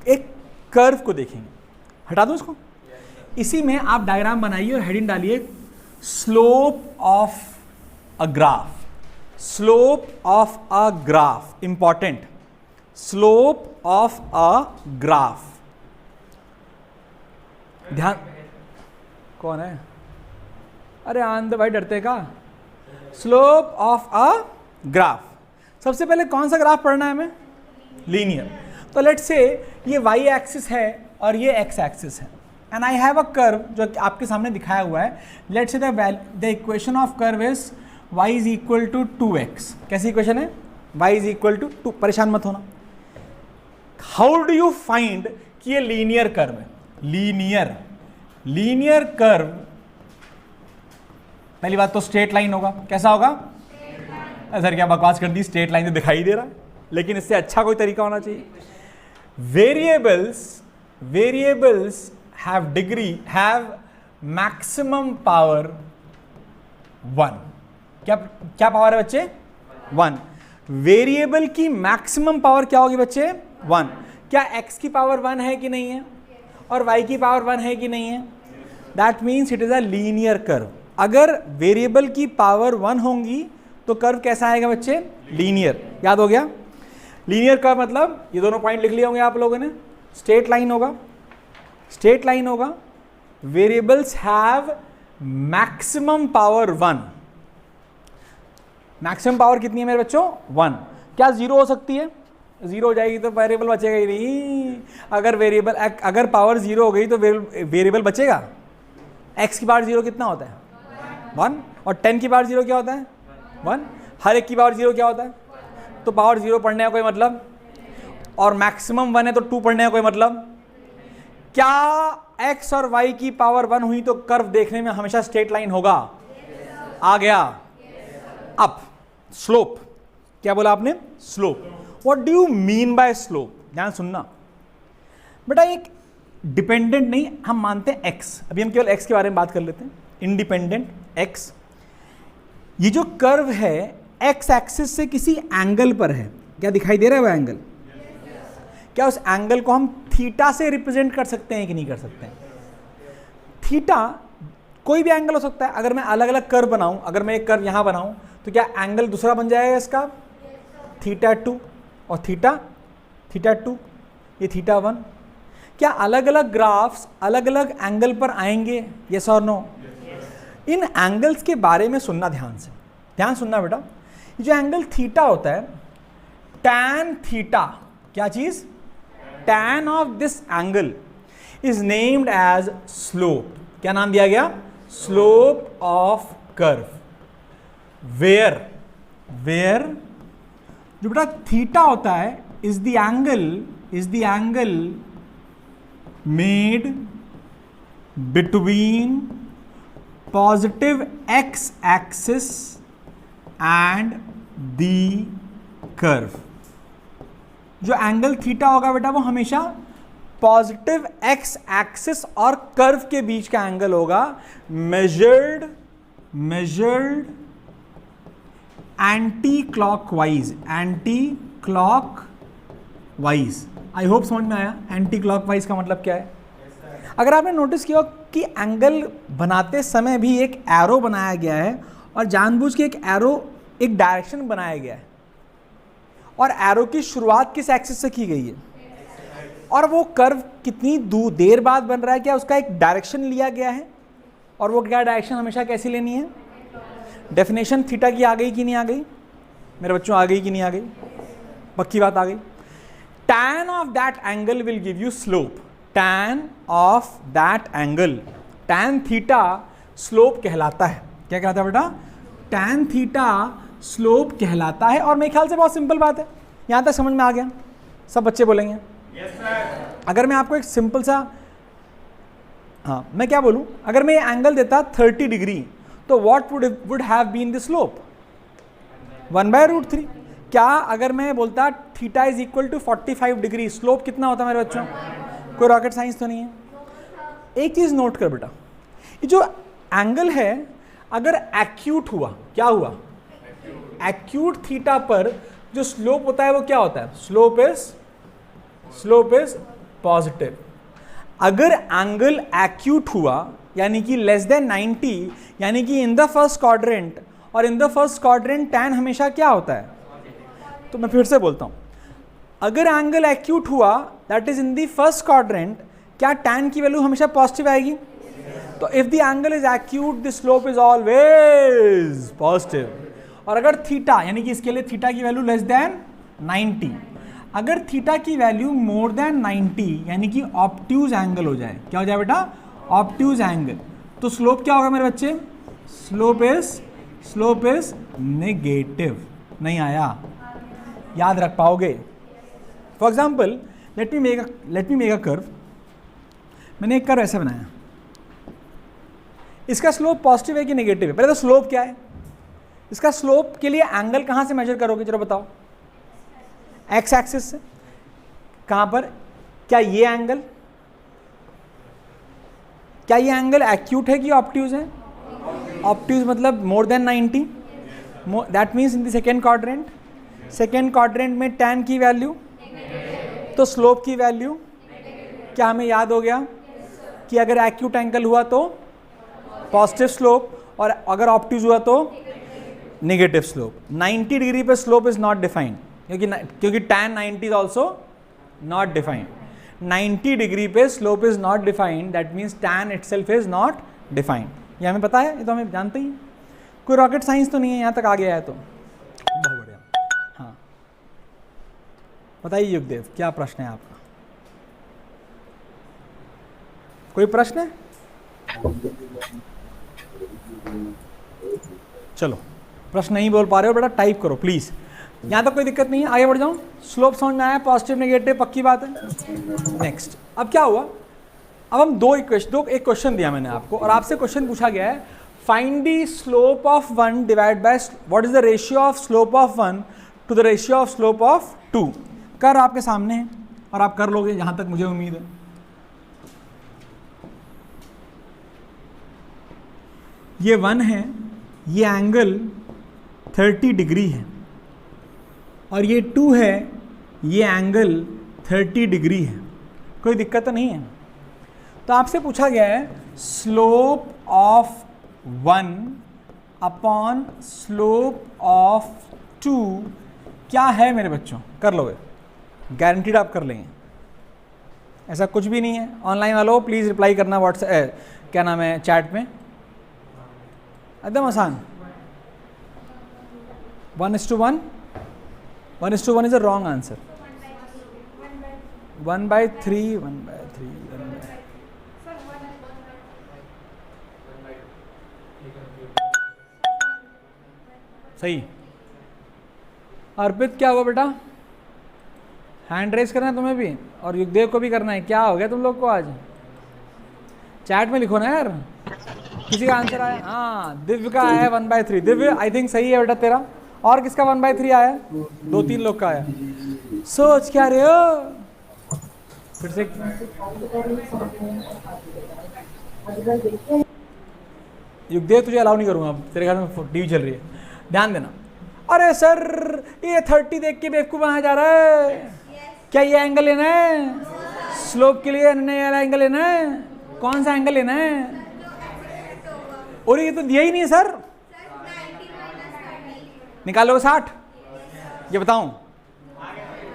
एक कर्व को देखेंगे। हटा दूं इसको? इसी में आप डायग्राम बनाइए और हेडिंग डालिए slope of a graph. Slope of a graph, important, slope of a graph. ध्यान, कौन है? अरे आनंद भाई डरते का। स्लोप ऑफ अ ग्राफ, सबसे पहले कौन सा ग्राफ पढ़ना है हमें? लीनियर। तो लेट्स से ये y एक्सिस है और ये x एक्सिस है, and I have a curve जो आपके सामने दिखाया हुआ है। Let's say the equation of curve is y is equal to 2x। कैसी इक्वेशन है? y is equal to 2। परेशान मत होना। हाउ डू यू फाइंड कि ये लीनियर कर्व है? लीनियर कर्व, पहली बात तो स्ट्रेट लाइन होगा। कैसा होगा? सर क्या बकवास कर दी, स्ट्रेट लाइन तो दिखाई दे रहा है, लेकिन इससे अच्छा कोई तरीका होना चाहिए। Variables have maximum power 1। क्या पावर है बच्चे? 1। वेरिएबल की मैक्सिमम पावर क्या होगी बच्चे? 1। क्या x की पावर 1 है कि नहीं है और y की पावर 1 है कि नहीं है? That means it is a linear curve. अगर वेरिएबल की पावर 1 होंगी तो कर्व कैसा आएगा बच्चे? लीनियर। याद हो गया? लीनियर कर्व मतलब ये दोनों पॉइंट लिख लिए होंगे आप लोगों ने। स्ट्रेट लाइन होगा, variables have maximum power 1। Maximum power कितनी है मेरे बच्चों? 1। क्या 0 हो सकती है? 0 हो जाएगी तो वेरिएबल बचेगा ही नहीं। अगर पावर 0 हो गई तो वेरिएबल बचेगा? x की पावर 0 कितना होता है? 1। और 10 की पावर 0 क्या होता है? 1। हर एक की पावर 0 क्या होता है? तो पावर 0 पढ़ने का कोई मतलब, और मैक्सिमम 1 है तो 2 पढ़ने का कोई मतलब। क्या x और y की पावर 1 हुई तो कर्व देखने में हमेशा स्ट्रेट लाइन होगा? आ गया। अब स्लोप, क्या बोला आपने? Slope. What do you mean by slope? ध्यान सुनना बेटा, एक डिपेंडेंट नहीं, हम मानते हैं x, अभी हम केवल x के बारे में बात कर लेते हैं, इंडिपेंडेंट x। ये जो कर्व है x एक्सिस से किसी एंगल पर है, क्या दिखाई दे रहा है वो एंगल? क्या उस एंगल को हम थीटा से रिप्रेजेंट कर सकते हैं कि नहीं कर सकते हैं? थीटा कोई भी एंगल हो सकता है। अगर मैं अलग अलग कर्व बनाऊं, अगर मैं एक कर्व यहां बनाऊं तो क्या एंगल दूसरा बन जाएगा इसका? थीटा 2 और थीटा 2, ये थीटा 1। क्या अलग अलग ग्राफ्स अलग अलग एंगल पर आएंगे? यस और नो? इन एंगल्स के बारे में सुनना ध्यान से, ध्यान सुनना बेटा। ये जो एंगल थीटा होता है, टैन थीटा, क्या चीज? Tan of this angle is named as slope. क्या नाम दिया गया? Slope of curve. वेयर जो बेटा थीटा होता है is the angle made between positive x axis and the curve. जो एंगल थीटा होगा बेटा वो हमेशा पॉजिटिव x एक्सिस और कर्व के बीच का एंगल होगा, measured anti clockwise. I hope समझ में आया एंटी क्लॉकवाइज का मतलब क्या है। अगर आपने नोटिस किया कि एंगल बनाते समय भी एक एरो बनाया गया है और जानबूझ के एक एरो, एक डायरेक्शन बनाया गया है, और एरो की शुरुआत किस एक्सिस से की गई है, और वो कर्व कितनी देर बाद बन रहा है, क्या उसका एक डायरेक्शन लिया गया है, और वो क्या डायरेक्शन हमेशा कैसी लेनी है? डेफिनेशन थीटा की आ गई कि नहीं आ गई मेरे बच्चों? आ गई कि नहीं आ गई? पक्की बात आ गई। Tan of that angle will give you slope. Tan of that angle, tan theta slope कहलाता है। क्या कहलाता है बेटा? टैन थीटा स्लोप कहलाता है। और मेरे ख्याल से बहुत सिंपल बात है, यहां तक समझ में आ गया? सब बच्चे बोलेंगे yes, sir। अगर मैं आपको एक सिंपल सा, हाँ मैं क्या बोलूं, अगर मैं ये एंगल देता 30 डिग्री तो what would have been the slope? 1/√3। क्या अगर मैं बोलता theta is equal to 45 degree, slope कितना होता मेरे बच्चों? कोई रॉकेट साइंस तो नहीं है। एक चीज नोट कर बेटा, ये जो एंगल है अगर एक्यूट हुआ, क्या हुआ? एक्यूट थीटा पर जो स्लोप होता है वो क्या होता है? Slope is positive. अगर एंगल एक्यूट हुआ यानी कि लेस देन 90, यानी कि इन द फर्स्ट क्वाड्रेंट, और in the first quadrant tan हमेशा क्या होता है? तो मैं फिर से बोलता हूं, अगर एंगल एक्यूट हुआ that is in the first quadrant, क्या टैन की वैल्यू हमेशा पॉजिटिव आएगी? तो if the angle is acute the slope is always positive. और अगर थीटा, यानी कि इसके लिए थीटा की वैल्यू लेस देन 90, अगर थीटा की वैल्यू मोर देन 90 यानी कि ऑब्ट्यूज एंगल हो जाए, क्या हो जाए बेटा? ऑब्ट्यूज एंगल, तो स्लोप क्या होगा मेरे बच्चे? Slope is negative. नहीं आया? याद रख पाओगे? For example let me make a curve. मैंने एक कर्व ऐसे बनाया, इसका स्लोप पॉजिटिव है कि नेगेटिव है? पहले तो स्लोप क्या है? इसका स्लोप के लिए एंगल कहां से मेजर करोगे जरा बताओ? एक्स एक्सिस से। कहां पर? क्या ये एंगल, क्या ये एंगल एक्यूट है कि ऑब्ट्यूज है? ऑब्ट्यूज मतलब more than 90, that means in the second quadrant. Second quadrant में टैन की वैल्यू, तो स्लोप की वैल्यू क्या हमें याद हो गया कि अगर एक्यूट एंगल हुआ तो पॉजिटिव स्लोप, और अगर ऑब्ट्यूज हुआ तो नेगेटिव स्लोप। 90 डिग्री पे स्लोप इज नॉट डिफाइंड, क्योंकि tan 90 is also not defined. 90 degree पे slope is not defined, that means tan itself is not defined. ये हमें पता है, ये तो हमें जानते ही। कोई रॉकेट साइंस तो नहीं है, यहाँ तक आ गया है तो बहुत बढ़िया। हाँ बताइए युगदेव, क्या प्रश्न है आपका? कोई प्रश्न है? चलो, प्रश्न नहीं बोल पा रहे हो बेटा टाइप करो प्लीज। यहाँ तक कोई दिक्कत नहीं है, आगे बढ़ जाऊँ? स्लोप समझ में आया, पॉजिटिव नेगेटिव पक्की बात है। नेक्स्ट, अब क्या हुआ, अब हम एक क्वेश्चन दिया मैंने आपको और आपसे क्वेश्चन पूछा गया है find the slope of 1 divide by what is the ratio of slope of 1 to the ratio of slope of 2। कर आपके सामने है और आप कर लोगे जहां तक मुझे उम्मीद है। ये 1 है, ये एंगल 30 डिग्री है और ये 2 है, ये एंगल 30 डिग्री है। कोई दिक्कत तो नहीं है। तो आपसे पूछा गया है slope of 1 upon slope of 2 क्या है मेरे बच्चों? कर लोगे, गारंटीड आप कर लेंगे, ऐसा कुछ भी नहीं है। ऑनलाइन वालों प्लीज़ रिप्लाई करना व्हाट्सएप क्या नाम है चैट में, एकदम आसान। 1:1 1:1 इज अ रॉन्ग आंसर। 1/3 1/3 सही। अर्पित क्या हुआ बेटा? हैंड रेस करना है तुम्हें भी और युगदेव को भी करना है। क्या हो गया तुम लोग को आज? चैट में लिखो ना यार, किसी का आंसर आया? हाँ, दिव्य का आया 1/3। दिव्य आई थिंक सही है बेटा तेरा। और किसका 1/3 आया? 2-3 लोग का आया। सोच क्या रहे हो? फिर से युगदेव तुझे अलाउ नहीं करूंगा, तेरे घर में टीवी चल रही है, ध्यान देना। अरे सर ये 30 देख के बेवकूफ बनाया जा रहा है। क्या ये एंगल लेना है? स्लोप के लिए नया वाला एंगल लेना है? कौन सा एंगल लेना है? और ये तो दिया ही नहीं है सर। निकालोगे 60? ये बताऊं,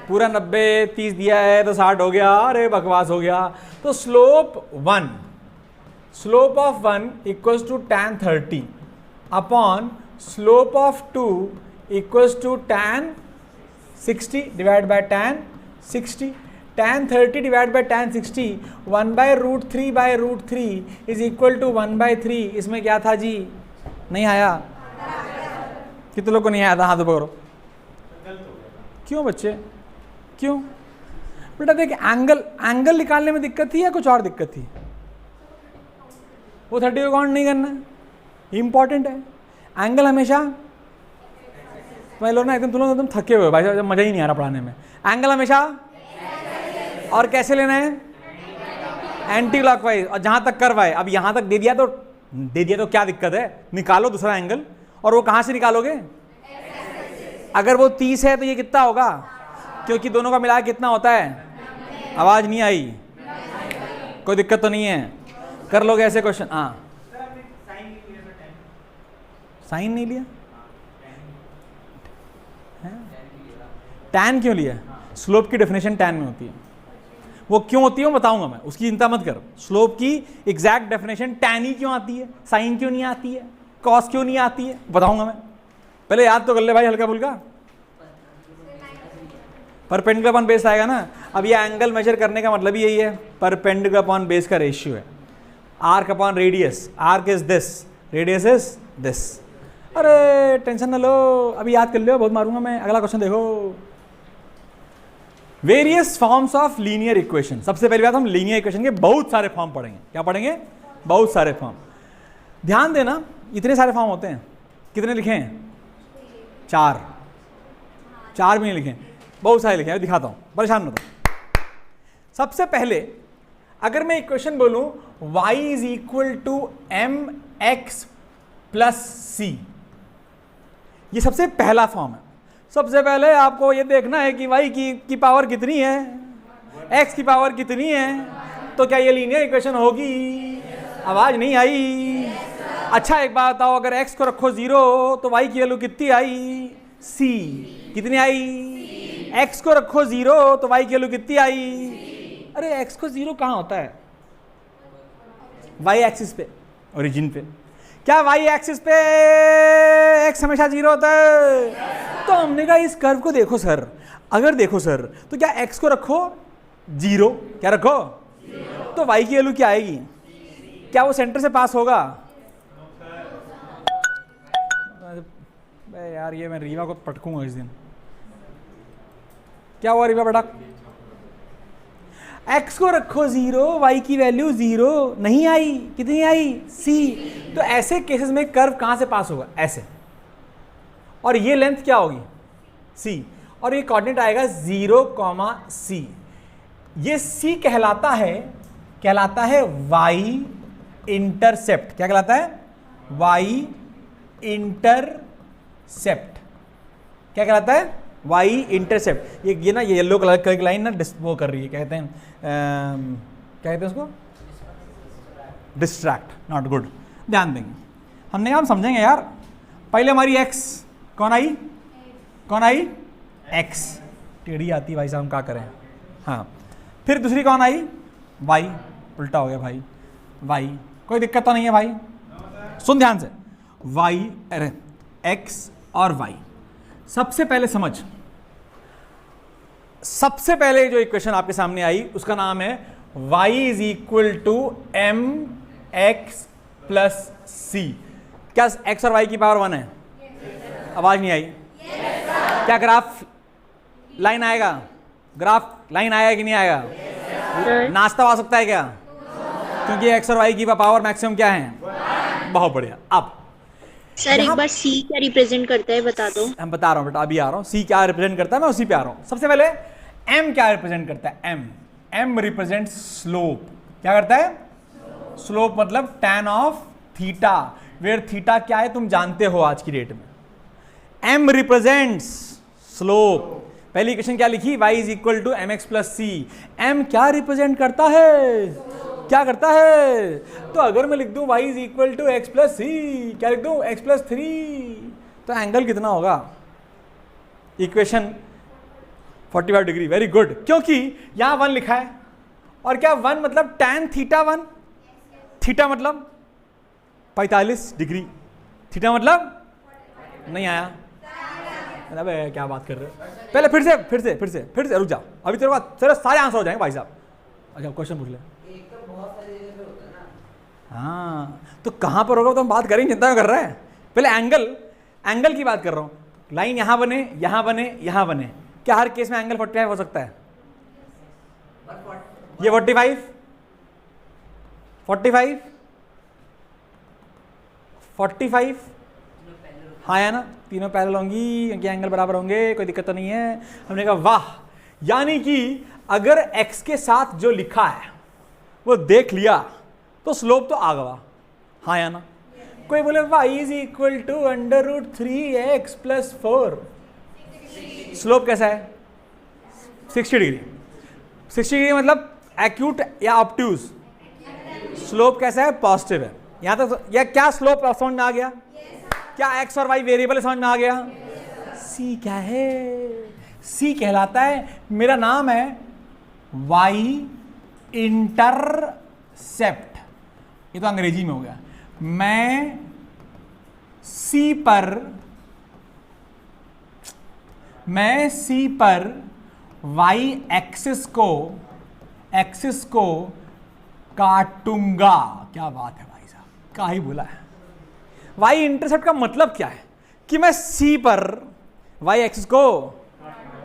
पूरा 90-30 दिया है तो 60 हो गया। अरे बकवास हो गया। तो slope of 1 equals to tan 30 upon slope of 2 equals to tan 60 divide by tan 60। tan 30 divide by tan 60 1/√3/√3 is equal to 1/3। इसमें क्या था जी? नहीं आया? कितने लोग को नहीं आया था? हाथ पकड़ो। क्यों बच्चे, क्यों? बेटा देख, एंगल निकालने में दिक्कत थी या कुछ और दिक्कत थी? वो 30 को काउंट नहीं करना, इंपॉर्टेंट है। एंगल हमेशा मैं लोग ना एकदम थके हुए भाई, मजा ही नहीं आ रहा पढ़ाने में। एंगल हमेशा और कैसे लेना है? Anti clockwise. और जहां तक कर्व है, अब यहां तक दे दिया तो क्या दिक्कत है? निकालो दूसरा एंगल। और वो कहां से निकालोगे? अगर वो 30 है तो ये कितना होगा? क्योंकि दोनों का मिला कितना होता है? आवाज नहीं आई? कोई दिक्कत तो नहीं है? कर लोगे ऐसे क्वेश्चन? हाँ, साइन नहीं लिया? टैन क्यों लिया? स्लोप की डेफिनेशन टैन में होती है। वो क्यों होती है वो बताऊंगा मैं, उसकी चिंता मत कर। स्लोप की एग्जैक्ट डेफिनेशन टैन ही क्यों आती है, साइन क्यों नहीं आती है, कॉस क्यों नहीं आती है, बताऊंगा मैं। पहले याद तो कर ले भाई, हल्का फुल्का। परपेंडिकुलर अपॉन बेस आएगा ना। अब ये एंगल मेजर करने का मतलब ही यही है, परपेंडिकुलर अपॉन बेस का रेशियो है। Arc upon radius, arc is this, radius is this. अरे टेंशन ना लो, अभी याद कर लो, बहुत मारूंगा मैं। अगला क्वेश्चन देखो, various forms of linear equation. सबसे पहली बात, हम लीनियर इक्वेशन के बहुत सारे फॉर्म पढ़ेंगे। क्या पढ़ेंगे? बहुत सारे फॉर्म। ध्यान देना, इतने सारे फॉर्म होते हैं। कितने लिखे हैं? 4 भी नहीं लिखे, बहुत सारे लिखे हैं। दिखाता हूं, परेशान मत हो। सबसे पहले अगर मैं इक्वेशन बोलूं y is equal to mx plus c, ये सबसे पहला फॉर्म है। सबसे पहले आपको ये देखना है कि y की पावर कितनी है, x की पावर कितनी है। तो क्या ये लीनियर इक्वेशन होगी? आवाज नहीं आई? अच्छा एक बात बताओ, अगर x को रखो 0 तो y की वैल्यू कितनी आई? c। कितनी आई? x को रखो 0 तो y की वैल्यू कितनी आई? अरे x को 0 कहाँ होता है? y एक्सिस पे, ओरिजिन पे। क्या y एक्सिस पे x हमेशा 0 होता है? तो हमने कहा इस कर्व को देखो सर, अगर देखो सर तो क्या x को रखो 0, क्या रखो 0, तो y की वैल्यू क्या आएगी? क्या वो सेंटर से पास होगा? यार ये मैं रीवा को पटकूंगा इस दिन। क्या हुआ रिवा बेटा? x को रखो 0, y की वैल्यू 0 नहीं आई, कितनी आई? c। तो ऐसे केसेस में कर्व कहां से पास होगा? ऐसे, और ये लेंथ क्या होगी? c, और ये कोऑर्डिनेट आएगा 0, c। ये c कहलाता है y इंटरसेप्ट। क्या कहलाता है? y intercept. क्या कहलाता है? y intercept. ये ना ये येलो कलर की लाइन ना वो कर रही है, कहते हैं क्या कहते हैं उसको? डिस्ट्रैक्ट। Not good. ध्यान देंगे, हमने हम समझेंगे यार। पहले हमारी x कौन आई? x। टेढ़ी आती भाई साहब, हम क्या करें। हाँ, फिर दूसरी कौन आई? y। उल्टा हो गया भाई, y। कोई दिक्कत तो नहीं है भाई? सुन ध्यान से, y, अरे x और y। सबसे पहले समझ, सबसे पहले जो इक्वेशन आपके सामने आई उसका नाम है y is equal to m x plus c. क्या x और y की पावर 1 है? आवाज नहीं आई। क्या ग्राफ लाइन आएगा? ग्राफ लाइन आएगा कि नहीं आएगा? नाश्ता आ सकता है क्या? क्योंकि x और y की पावर मैक्सिमम क्या है? बहुत बढ़िया। अब सर एक बार c क्या रिप्रेजेंट करता है बता दो। हम बता रहा हूं बेटा, अभी आ रहा हूं। c क्या रिप्रेजेंट करता है, मैं उसी पे आ रहा हूं। सबसे पहले m क्या रिप्रेजेंट करता है? m represent slope. क्या करता है? स्लोप मतलब tan of theta, where theta क्या है तुम जानते हो आज की डेट में। m represents slope. पहली इक्वेशन क्या लिखी? y is equal to m x plus c. m क्या रिप्रेजेंट करता है? क्या करता है? तो अगर मैं लिख दूं y is equal to x plus c, क्या लिख दूं? x प्लस 3, तो एंगल कितना होगा? Equation 45 degree. वेरी गुड, क्योंकि यहां 1 लिखा है, और क्या 1 मतलब tan थीटा 1, थीटा मतलब 45 डिग्री, थीटा मतलब नहीं आया। अबे क्या बात कर रहे हो? पहले फिर से रुक जाओ, अभी तेरे पास सारे आंसर हो जाएंगे भाई साहब। अच्छा क्वेश्चन पूछ ले। हाँ, तो कहां पर होगा तो हम बात करेंगे, चिंता कर रहा है। पहले एंगल की बात कर रहा हूं। लाइन यहां बने, यहां बने, यहां बने, क्या हर केस में एंगल 45 हो सकता है? ये 45 हाँ है ना, तीनों पैरेलल होंगी क्योंकि एंगल बराबर होंगे, कोई दिक्कत तो नहीं है। हमने कहा वाह, यानी कि अगर x के साथ जो लिखा है वो देख लिया तो स्लोप तो आ गया। हाँ या ना? कोई बोले y is equal to under root 3x plus 4, slope कैसा है? 60 डिग्री। 60 डिग्री मतलब एक्यूट या ऑब्ट्यूज? स्लोप कैसा है? पॉजिटिव है। यहां तक या क्या स्लोप समझ में आ गया? क्या x और y वेरिएबल समझ में आ गया? c क्या है? c कहलाता है, मेरा नाम है y इंटरसेप्ट। ये तो अंग्रेजी में हो गया। मैं c पर y एक्सिस को काटूंगा। क्या बात है भाई साहब, क्या ही बोला है। y इंटरसेप्ट का मतलब क्या है? कि मैं c पर y एक्सिस को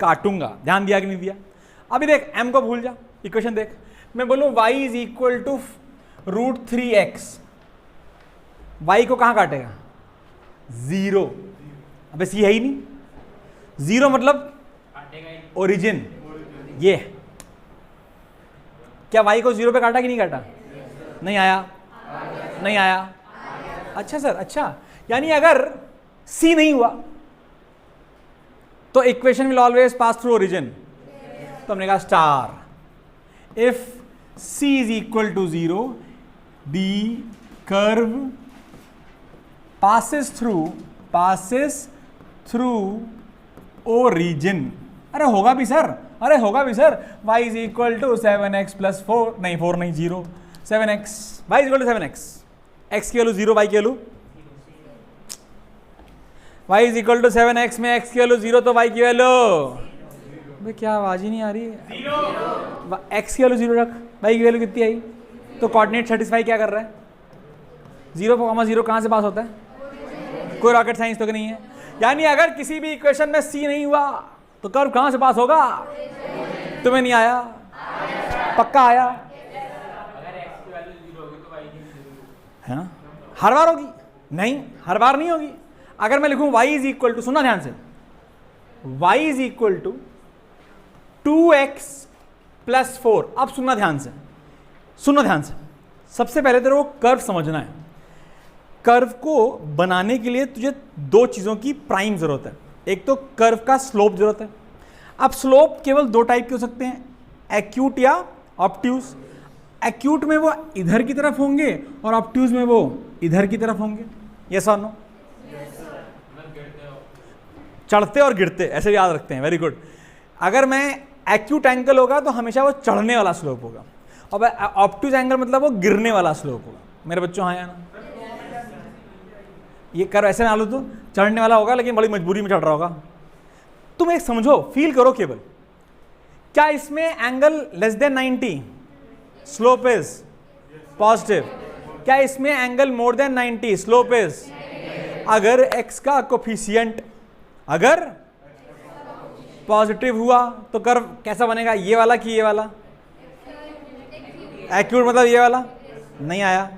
काटूंगा। ध्यान दिया कि नहीं दिया? अभी देख, m को भूल जा, इक्वेशन देख। मैं बोलूं y is equal to root 3x, y को कहां काटेगा? 0। अबे c है ही नहीं, 0 मतलब ओरिजिन। ये क्या y को 0 पे काटा कि नहीं काटा? नहीं आया। अच्छा सर, अच्छा, यानी अगर c नहीं हुआ तो equation will always pass through origin. तो हमने कहा star, if c is equal to 0 the curve passes through origin। अरे होगा भी sir, y is equal to 7x plus 4, नहीं 4 नहीं 0, 7x, y is equal to 7x, x की value 0, y की value, y is equal to 7x में x की value 0 तो y की वैल्यू, भाई क्या आवाज ही नहीं आ रही है। x की वैल्यू 0 रख, y की वैल्यू कितनी आई? तो कोऑर्डिनेट सेटिस्फाई क्या कर रहा है? 0,0 कहां से पास होता है? कोई रॉकेट साइंस तो नहीं है। यानी अगर किसी भी इक्वेशन में c नहीं हुआ तो कर्व कहां से पास होगा? तुम्हें नहीं आया? पक्का आया है ना? हर बार होगी? नहीं, हर बार नहीं होगी। अगर मैं लिखूं y इज इक्वल टू, सुनना ध्यान से, y is equal to 2x plus 4। अब सुनना ध्यान से, सुनना ध्यान से। सबसे पहले तेरे को कर्व समझना है। कर्व को बनाने के लिए तुझे दो चीज़ों की प्राइम जरूरत है। एक तो कर्व का स्लोप जरूरत है। अब स्लोप केवल दो टाइप के हो सकते हैं, एक्यूट या ऑब्ट्यूज। एक्यूट में वो इधर की तरफ होंगे और ऑब्ट्यूज में वो इधर की तरफ होंगे। यस और नो? चढ़ते और गिरते, ऐसे याद रखते हैं। Very good. अगर मैं एक्यूट एंगल होगा तो हमेशा वो चढ़ने वाला स्लोप होगा, और ऑब्ट्यूज एंगल मतलब वो गिरने वाला स्लोप होगा। मेरे बच्चों हाँ या ना? ये कर्व ऐसे ना लो तो चढ़ने वाला होगा, लेकिन बड़ी मजबूरी में चढ़ रहा होगा। तुम एक समझो, फील करो केवल, क्या इसमें angle less than 90 slope is positive? क्या इसमें angle more than 90 slope is? अगर x का कोफिशिएंट अगर पॉजिटिव हुआ तो कर्व कैसा बनेगा? ये वाला कि ये वाला? एक्यूट मतलब ये वाला। नहीं आया।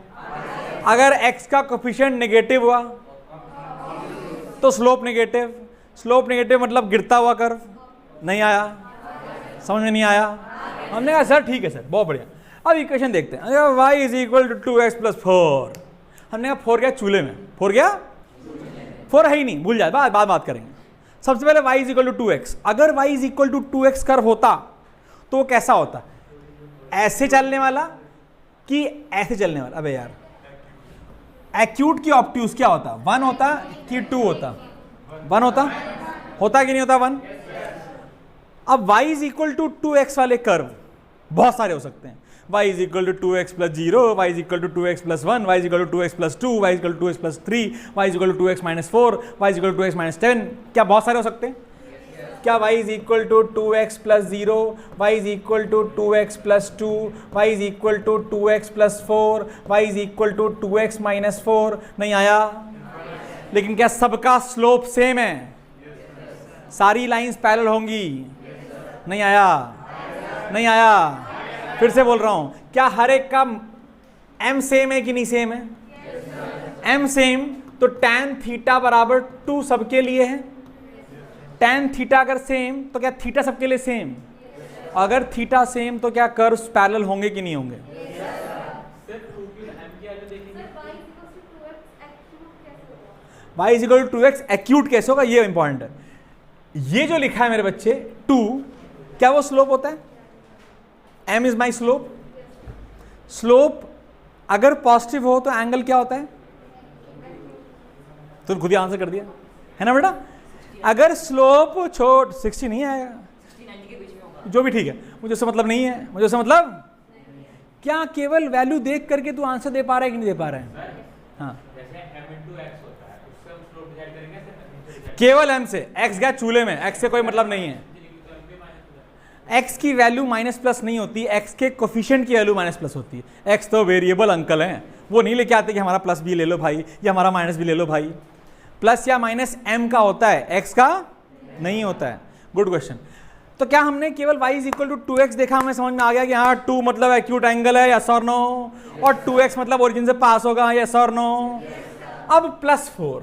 अगर x का कोफिशिएंट नेगेटिव हुआ तो स्लोप नेगेटिव। स्लोप नेगेटिव मतलब गिरता हुआ कर्व। नहीं आया? समझ में नहीं आया? हमने कहा सर ठीक है सर, बहुत बढ़िया। अब इक्वेशन देखते हैं। y is equal to 2x plus 4। हमने कहा 4 गया चूल्हे में। 4 गया? 4 है ही नहीं, भूल जाए, बात करेंगे। सबसे पहले y is equal to 2x। अगर y is equal to 2x curve होता तो वो कैसा होता? ऐसे चलने वाला कि ऐसे चलने वाला? अबे यार, एक्यूट की ऑब्ट्यूज क्या होता? 1 होता कि 2 होता? 1 होता कि नहीं होता? 1। अब y is equal to 2x वाले कर्व बहुत सारे हो सकते हैं। y is equal to 2x plus 0, y is equal to 2x plus 1, y is equal to 2x plus 2, y is equal to 2x plus 3, y is equal to 2x minus 4, y is equal to 2x minus 10। क्या बहुत सारे हो सकते हैं? क्या y is equal to 2x plus 0, y is equal to 2x plus 2, y is equal to 2x plus 4, y is equal to 2x minus 4? नहीं आया। लेकिन क्या सबका स्लोप सेम है? सारी लाइंस पैरेलल होंगी? नहीं आया। नहीं आया। फिर से बोल रहा हूं, क्या हर एक का m सेम है कि नहीं सेम है? m सेम, तो tan थीटा बराबर 2 सबके लिए है। tan थीटा अगर सेम तो क्या थीटा सबके लिए सेम? अगर थीटा सेम तो क्या कर्व्स पैरेलल होंगे कि नहीं होंगे? y is equal to 2x acute कैसे होगा? ये इंपॉर्टेंट है। ये जो लिखा है मेरे बच्चे 2, क्या वो स्लोप होता है? m is my slope. Slope अगर पॉजिटिव हो तो एंगल क्या होता है? तो खुद ही आंसर कर दिया है ना बेटा। अगर स्लोप 60 नहीं आएगा, जो भी ठीक है, मुझे उससे मतलब नहीं है। मुझे उससे मतलब, क्या केवल वैल्यू देख करके तू आंसर दे पा रहा है कि नहीं दे पा रहा है? हाँ, केवल m से। x गया चूल्हे में, x से कोई मतलब नहीं है। x की वैल्यू माइनस प्लस नहीं होती, x के कोफिशिएंट की वैल्यू माइनस प्लस होती है। x तो वेरिएबल अंकल हैं, वो नहीं लेके आते कि हमारा प्लस भी ले लो भाई या हमारा माइनस भी ले लो भाई। प्लस या माइनस m का होता है, x का नहीं होता है। Good question. तो क्या हमने केवल y is equal to 2x देखा, हमें समझ में आ गया कि हाँ 2 मतलब एक्यूट एंगल है, यस और नो, और 2x मतलब ओरिजिन से पास होगा, यस और नो। अब प्लस 4,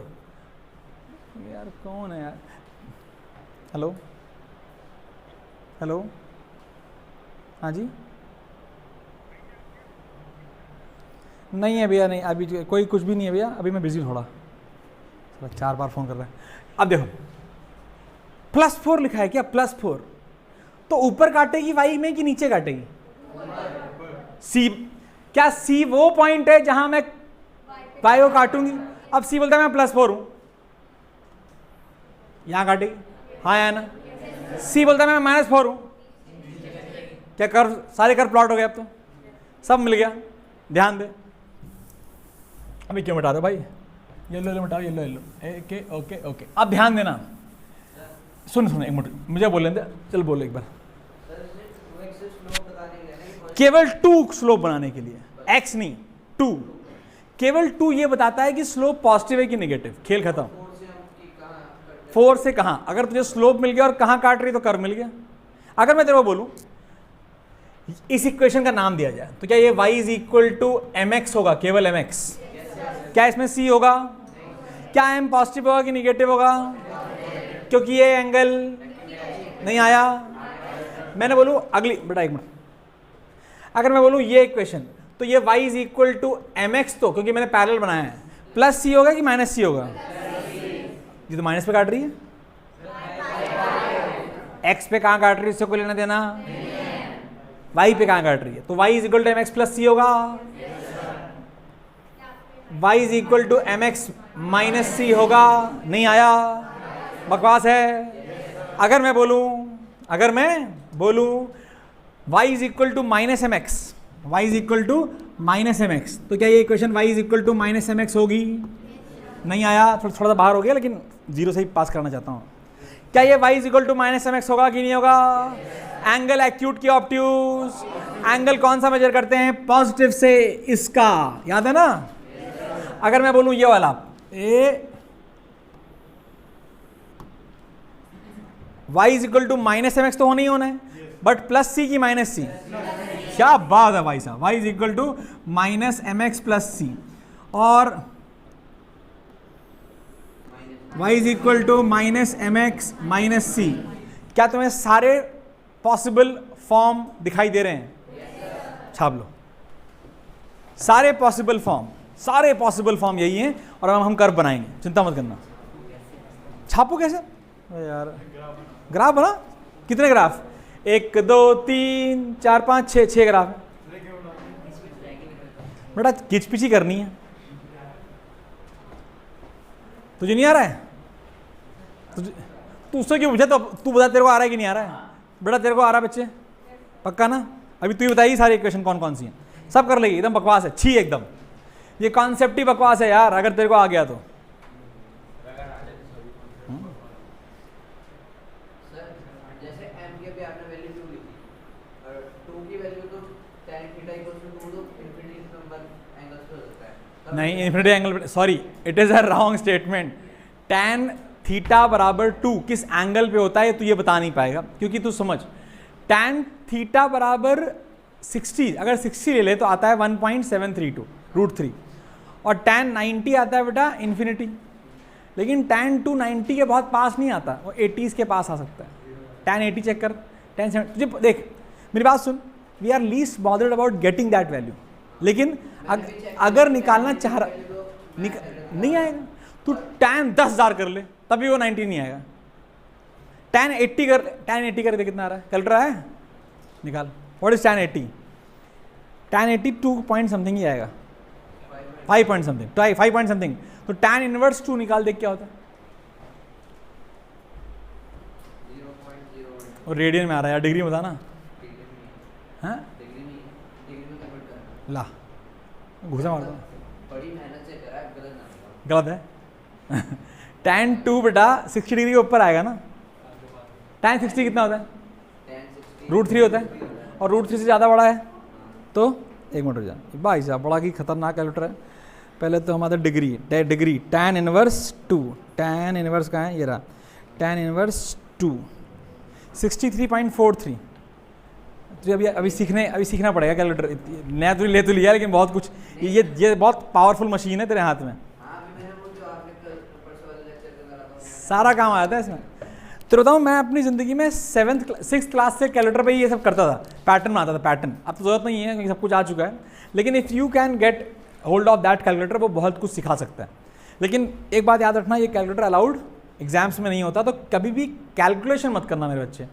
यार कौन है यार? हेलो हेलो, हाँ जी, नहीं है भैया, नहीं अभी कोई कुछ भी नहीं है भैया, अभी मैं बिजी थोड़ा 4 बार फोन कर रहा है। अब देखो +4 लिखा है क्या? +4 तो ऊपर काटेगी y में कि नीचे काटेगी? C। क्या C वो पॉइंट है जहां मैं y को काटूंगी? अब C बोलता है मैं +4 हूं, यहां काटेगी, हाँ या ना? C बोलता है मैं -4 हूं। क्या कर्व, सारे कर्व प्लॉट हो गए, अब तो सब मिल गया। ध्यान दे, अभी क्यों मिटा दो भाई, येलो येलो मिटाओ, yellow yellow, okay okay okay. अब ध्यान देना, सुन एक मिनट मुझे बोल लेते, चल बोल एक बार। केवल 2 स्लोप बनाने के लिए, x नहीं 2, केवल 2 ये बताता है कि स्लोप पॉजिटिव है कि नेगेटिव। खेल खत्म। 4 से कहाँ, अगर तुझे स्लोप मिल गया और कहाँ काट रही है तो कर्व मिल गया। अगर मैं तेरे को बोलूँ इस इक्वेशन का नाम दिया जाए तो क्या ये y is equal to mx होगा, केवल mx? क्या इसमें c होगा? क्या m पॉजिटिव होगा कि निगेटिव होगा? क्योंकि ये एंगल नहीं आया। मैंने बोलूँ अगली बेटा एक मिनट, अगर मैं बोलूँ ये इक्वेशन तो ये y is equal to mx, तो क्योंकि मैंने पैरेलल बनाया है, प्लस c होगा कि माइनस c होगा? ये तो माइनस पे काट रही है, x पे कहाँ काट रही है इससे कोई लेना देना, y पे कहाँ काट रही है, तो y is equal to mx plus c होगा, y is equal to mx minus c होगा। नहीं आया, बकवास है। अगर मैं बोलूं y is equal to minus m x, y is equal to minus m x, तो क्या ये equation y is equal to minus m x होगी? नहीं आया, थोड़ा सा बाहर हो गया, लेकिन जीरो से ही पास करना चाहता हूँ। क्या ये y is equal to minus m x होगा कि नहीं होगा? एंगल एक्यूट की ऑब्ट्यूज, एंगल कौन सा मेजर करते हैं? पॉजिटिव से इसका, याद है ना? अगर मैं बोलूं ये वाला y is equal to minus m x तो होना ही होना है, बट प्लस सी की माइनस सी, क्या बात है भाई साहब, y is equal to minus m x plus c, और y is equal to minus m x minus c. क्या तुम्हें सारे पॉसिबल फॉर्म दिखाई दे रहे हैं? छाप लो, सारे पॉसिबल फॉर्म यही हैं, और हम कर्व बनाएंगे, चिंता मत करना। छापो कैसे यार, ग्राफ बना, कितने ग्राफ? 1 2 3 4 5 6 ग्राफ है बेटा, किचपिची करनी है। तुझे नहीं आ रहा है? तू उससे क्यों पूछा? तो तू बता तेरे को आ रहा है कि नहीं आ रहा है? बेटा तेरे को आ रहा है बच्चे, पक्का ना? अभी तू ही बताइए सारी इक्वेशन कौन कौन सी हैं, सब कर लेगी, एकदम बकवास है, छी एकदम, ये कॉन्सेप्ट ही बकवास है यार, अगर तेरे को आ गया तो। नहीं, infinity angle, sorry it is a wrong statement. tan theta बराबर 2 किस एंगल पे होता है तू ये बता नहीं पाएगा, क्योंकि तू समझ, tan थीटा बराबर 60, अगर 60 ले ले तो आता है 1.732 √3, और tan 90 आता है बेटा इन्फिनिटी, लेकिन tan 290 के बहुत पास नहीं आता, वो 80s के पास आ सकता है। tan 80 चेक कर, tan 70, तुझे देख मेरी बात सुन, we are least bothered about getting that value, लेकिन अगर निकालना चाह रहा नहीं आएगा, तू tan 10,000 कर ले तभी वो 90 नहीं आएगा। tan 80 कर दे, कितना आ रहा है? कैलकुलेटर है, निकाल। What is tan 80? tan 80 2 point something ही आएगा, 5 पॉइंट समथिंग, 5 पॉइंट समथिंग, तो tan इनवर्स 2 निकाल, देख क्या होता है। और रेडियन में आ रहा है यार, डिग्री में बताना। हाँ ला घुसा मारता हूँ, बड़ी मेहनत से करा है, गलत है। tan 2 बेटा 60 डिग्री के ऊपर आएगा ना, tan 60 कितना होता है? √3 होता है, और √3 से ज़्यादा बड़ा है तो एक मिनट हो जा भाई साहब, बड़ा की खतरनाक कैलकुलेटर है। पहले तो हमारा degree tan inverse 2, tan inverse कहाँ है? ये रहा, tan इनवर्स 2 63.43। तो अभी सीखना पड़ेगा कैलकुलेटर, नया तो ले तो लिया, लेकिन बहुत कुछ, ये बहुत पावरफुल मशीन है तेरे हाथ में, सारा काम आ जाता है इसमें। तो बताऊँ, मैं अपनी ज़िंदगी में 6th क्लास से कैलकुलेटर पे ही ये सब करता था, पैटर्न बनाता था, पैटर्न। अब तो ज़रूरत नहीं है क्योंकि सब कुछ आ चुका है, लेकिन if you can get hold of that calculator, वो बहुत कुछ सिखा सकता है। लेकिन एक बात याद रखना, ये कैलकुलेटर अलाउड एग्जाम्स में नहीं होता, तो कभी भी कैलकुलेशन मत करना मेरे बच्चे।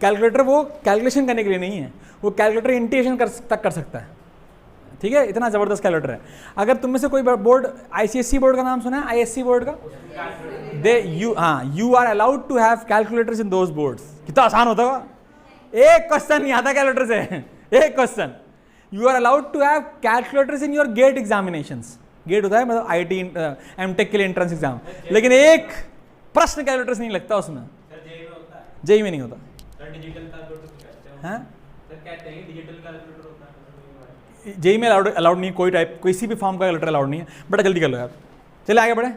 कैलकुलेटर वो कैलकुलेशन करने के लिए नहीं है, वो कैलकुलेटर इंटीग्रेशन तक कर सकता है, ठीक है? इतना ज़बरदस्त कैलकुलेटर है। अगर तुम में से कोई बोर्ड, ICSE बोर्ड का नाम सुना है, ISC बोर्ड का, you are allowed to have calculators in those boards. कितना आसान होता होगा, एक क्वेश्चन नहीं आता कैलकुलेटर से, एक question. You are allowed to have calculators in your GATE examinations. GATE होता है मतलब IIT MTech के लिए एंट्रेंस एग्जाम, लेकिन एक प्रश्न कैलकुलेटर नहीं लगता उसमें। जेई में नहीं होता। जेई में अलाउड नहीं, कोई टाइप किसी भी फॉर्म का कैलकुलेटर अलाउड नहीं है। बड़ा जल्दी कर लो यार, चले आगे बढ़े।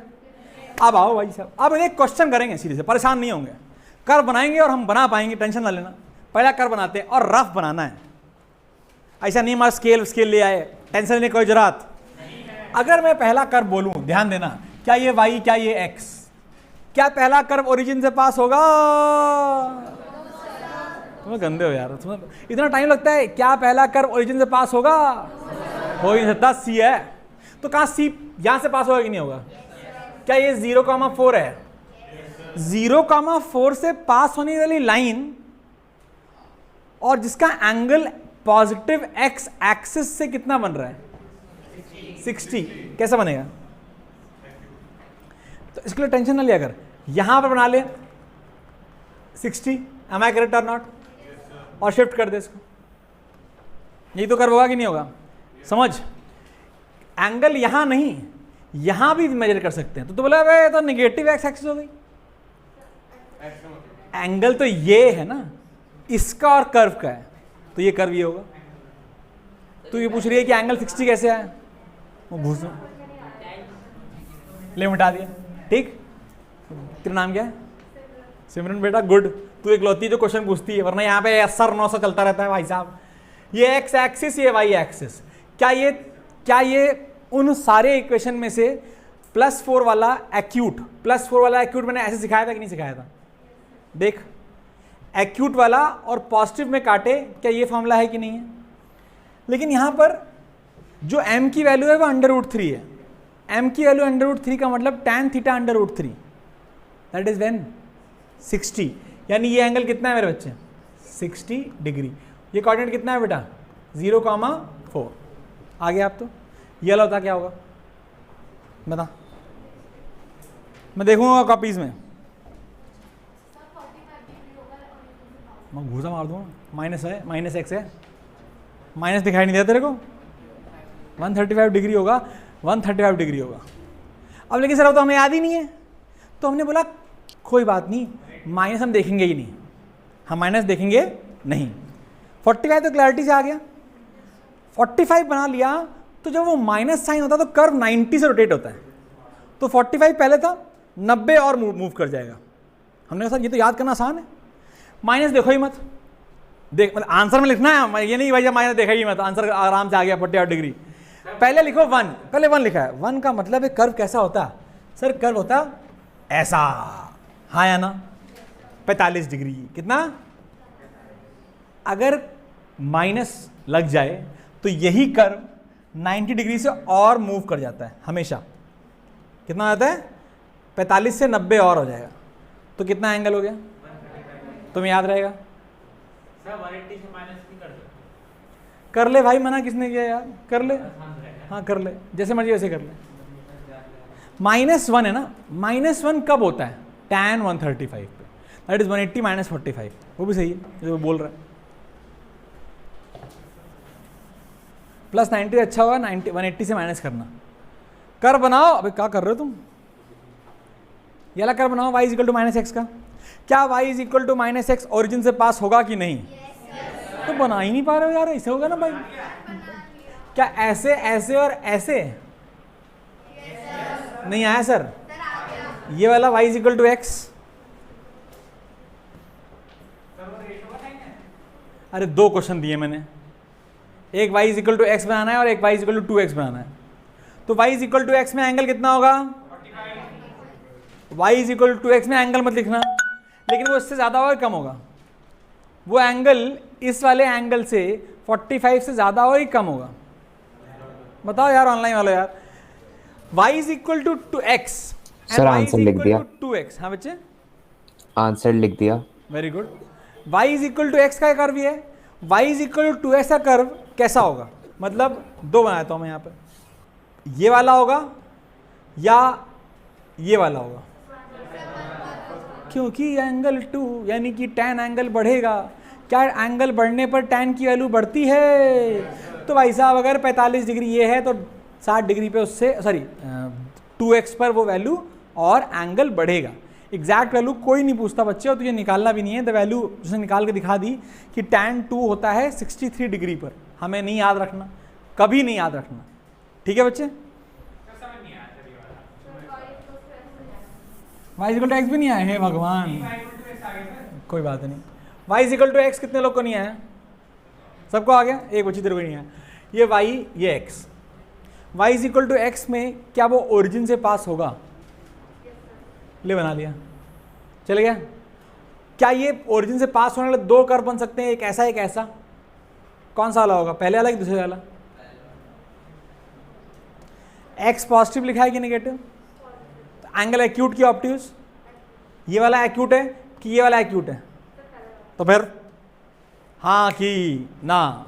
अब आओ भाई साहब, अब एक क्वेश्चन करेंगे सीधे से, परेशान नहीं होंगे, कर्व बनाएंगे और हम बना पाएंगे, टेंशन ना लेना। पहला कर्व बनाते हैं और रफ बनाना है, ऐसा नहीं हमारा स्केल ले आए, टेंशन लेने की कोई जरूरत। अगर मैं पहला कर्व बोलूं, ध्यान देना, क्या ये y, क्या ये x, क्या पहला कर्व ओरिजिन से पास होगा? तुम्हें गंदे हो यार, तुम्हें इतना टाइम लगता है। क्या पहला कर्व ओरिजिन से पास होगा? हो ही नहीं सकता, c है। तो कहाँ c यहां से पास होगा कि नहीं होगा? क्या ये 0,4 है? 0,4 से पास होने वाली लाइन और जिसका एंगल पॉजिटिव x एक्सिस से कितना बन रहा है? 60। कैसा बनेगा? तो इसके लिए टेंशन ना लिया कर, यहां पर बना ले 60, एम आई करेक्ट और नॉट, और शिफ्ट कर दे इसको। यही तो कर्व होगा कि नहीं होगा? समझ, एंगल यहां नहीं, यहां भी मेजर कर सकते हैं। तो बोला भाई तो नेगेटिव एक्स एक्सिस हो गई, एंगल तो ये है ना, इसका और कर्व का है, तो ये कर्व ये होगा। तो ये पूछ रही है कि एंगल 60 कैसे आया? वो घूस ले मिटा दिया। ठीक, तेरा नाम क्या है? सिमरन बेटा, गुड। तू इकलौती जो क्वेश्चन पूछती है, वरना यहाँ पे असर 900 चलता रहता है भाई साहब। ये एक्स एक्सिस, ये वाई एक्सिस, क्या ये उन सारे इक्वेशन में से +4 वाला एक्यूट, +4 वाला एक्यूट मैंने ऐसे सिखाया था कि नहीं सिखाया था? देख, एक्यूट वाला और पॉजिटिव में काटे, क्या ये फॉर्मूला है कि नहीं है? लेकिन यहाँ पर जो m की वैल्यू है वो √3 है। m की वैल्यू √3 का मतलब tan theta √3, that is when 60, यानी ये एंगल कितना है मेरे बच्चे? 60 डिग्री। ये कोऑर्डिनेट कितना है बेटा? 0,4। आ गया आप? तो ये वाला होता क्या होगा बता, मैं देखूंगा कॉपीज में, मैं घूसा मार दूंगा। माइनस है, -x है, माइनस दिखाई नहीं देता तेरे को? 135 डिग्री होगा, 135 डिग्री होगा। अब लेकिन सर वो तो हमें याद ही नहीं है, तो हमने बोला कोई बात नहीं, माइनस हम देखेंगे ही नहीं, हम माइनस देखेंगे नहीं। 45 तो क्लैरिटी से आ गया, 45 बना लिया, तो जब वो माइनस साइन होता है तो कर्व 90 से रोटेट होता है, तो 45 पहले था, 90 और मूव कर जाएगा। हमने कहा सर ये तो याद करना आसान है, माइनस देखो ही मत, देख मतलब आंसर में लिखना है, ये नहीं भाई माइनस देखा ही मत, आंसर आराम से आ गया 48 डिग्री। पहले लिखो 1, पहले 1 लिखा है। 1 का मतलब है कर्व कैसा होता है? सर कर्व होता ऐसा, हाँ या ना? 45 डिग्री। कितना? अगर माइनस लग जाए तो यही कर्व 90 डिग्री से और मूव कर जाता है हमेशा। कितना आता है? 45 से 90 और हो जाएगा, तो कितना एंगल हो गया? तुम्हें याद रहेगा? कर ले भाई, मना किसने किया यार? कर ले, हाँ कर ले, जैसे मर्जी वैसे कर ले। -1 है ना, -1 कब होता है? tan 135 पे, दैट इज 180 - 45, वो भी सही है जो वो बोल रहा है। +90 अच्छा होगा, 180 से माइनस करना। कर बनाओ, अबे क्या कर रहे हो तुम? ये वाला कर बनाओ, y = -x का। क्या y = -x ओरिजिन से पास होगा कि नहीं? तो बना ही नहीं पा रहे हो यार, ऐसे होगा ना भाई? क्या ऐसे, ऐसे और ऐसे? नहीं आया सर? ये वाला y = x, अरे 2 क्वेश्चन दिए मैंने, एक y = x बनाना है और एक y = 2x बनाना है। तो y = x में एंगल कितना होगा? y = 2x में एंगल मत लिखना, लेकिन वो इससे ज़्यादा होगा कम होगा? वो एंगल इस वाले एंगल से 45 से ज़्यादा होगा कि कम होगा? बताओ यार ऑनलाइन वाले यार। y = 2x, सर आंसर लिख दिया। 2x, हाँ बच्चे आंसर लिख दिया। Very good. y = x का कर्व ये है, y = 2x का कर्व कैसा होगा? मतलब 2 बनाता हूँ मैं यहाँ पर, ये वाला होगा या ये वाला होगा? क्योंकि एंगल 2 यानी कि tan एंगल बढ़ेगा। क्या एंगल बढ़ने पर tan की वैल्यू बढ़ती है? तो भाई साहब अगर 45 डिग्री ये है तो 60 डिग्री पे उससे 2x पर वो वैल्यू और एंगल बढ़ेगा। एग्जैक्ट वैल्यू कोई नहीं पूछता बच्चे, और तुझे निकालना भी नहीं है। द वैल्यू जिसने निकाल के दिखा दी कि tan 2 होता है 63 डिग्री पर, हमें नहीं याद रखना, कभी नहीं याद रखना, ठीक है बच्चे? y इक्वल टू एक्स भी नहीं आया है भगवान, कोई बात नहीं। y इक्वल टू एक्स कितने लोग को नहीं आया? सबको आ गया, एक बच्ची तेरे को नहीं आया। ये y, ये x, y equal to x में क्या वो ओरिजिन से पास होगा? ले बना लिया, चल गया। क्या ये ओरिजिन से पास होने वाले दो कर्व बन सकते हैं, एक ऐसा? कौन सा वाला होगा, पहले वाला कि दूसरे वाला? x पॉजिटिव लिखा है कि नेगेटिव? एंगल एक्यूट की ऑब्ट्यूज, ये वाला एक्यूट है कि ये वाला एक्यूट है? तो फिर हाँ कि ना?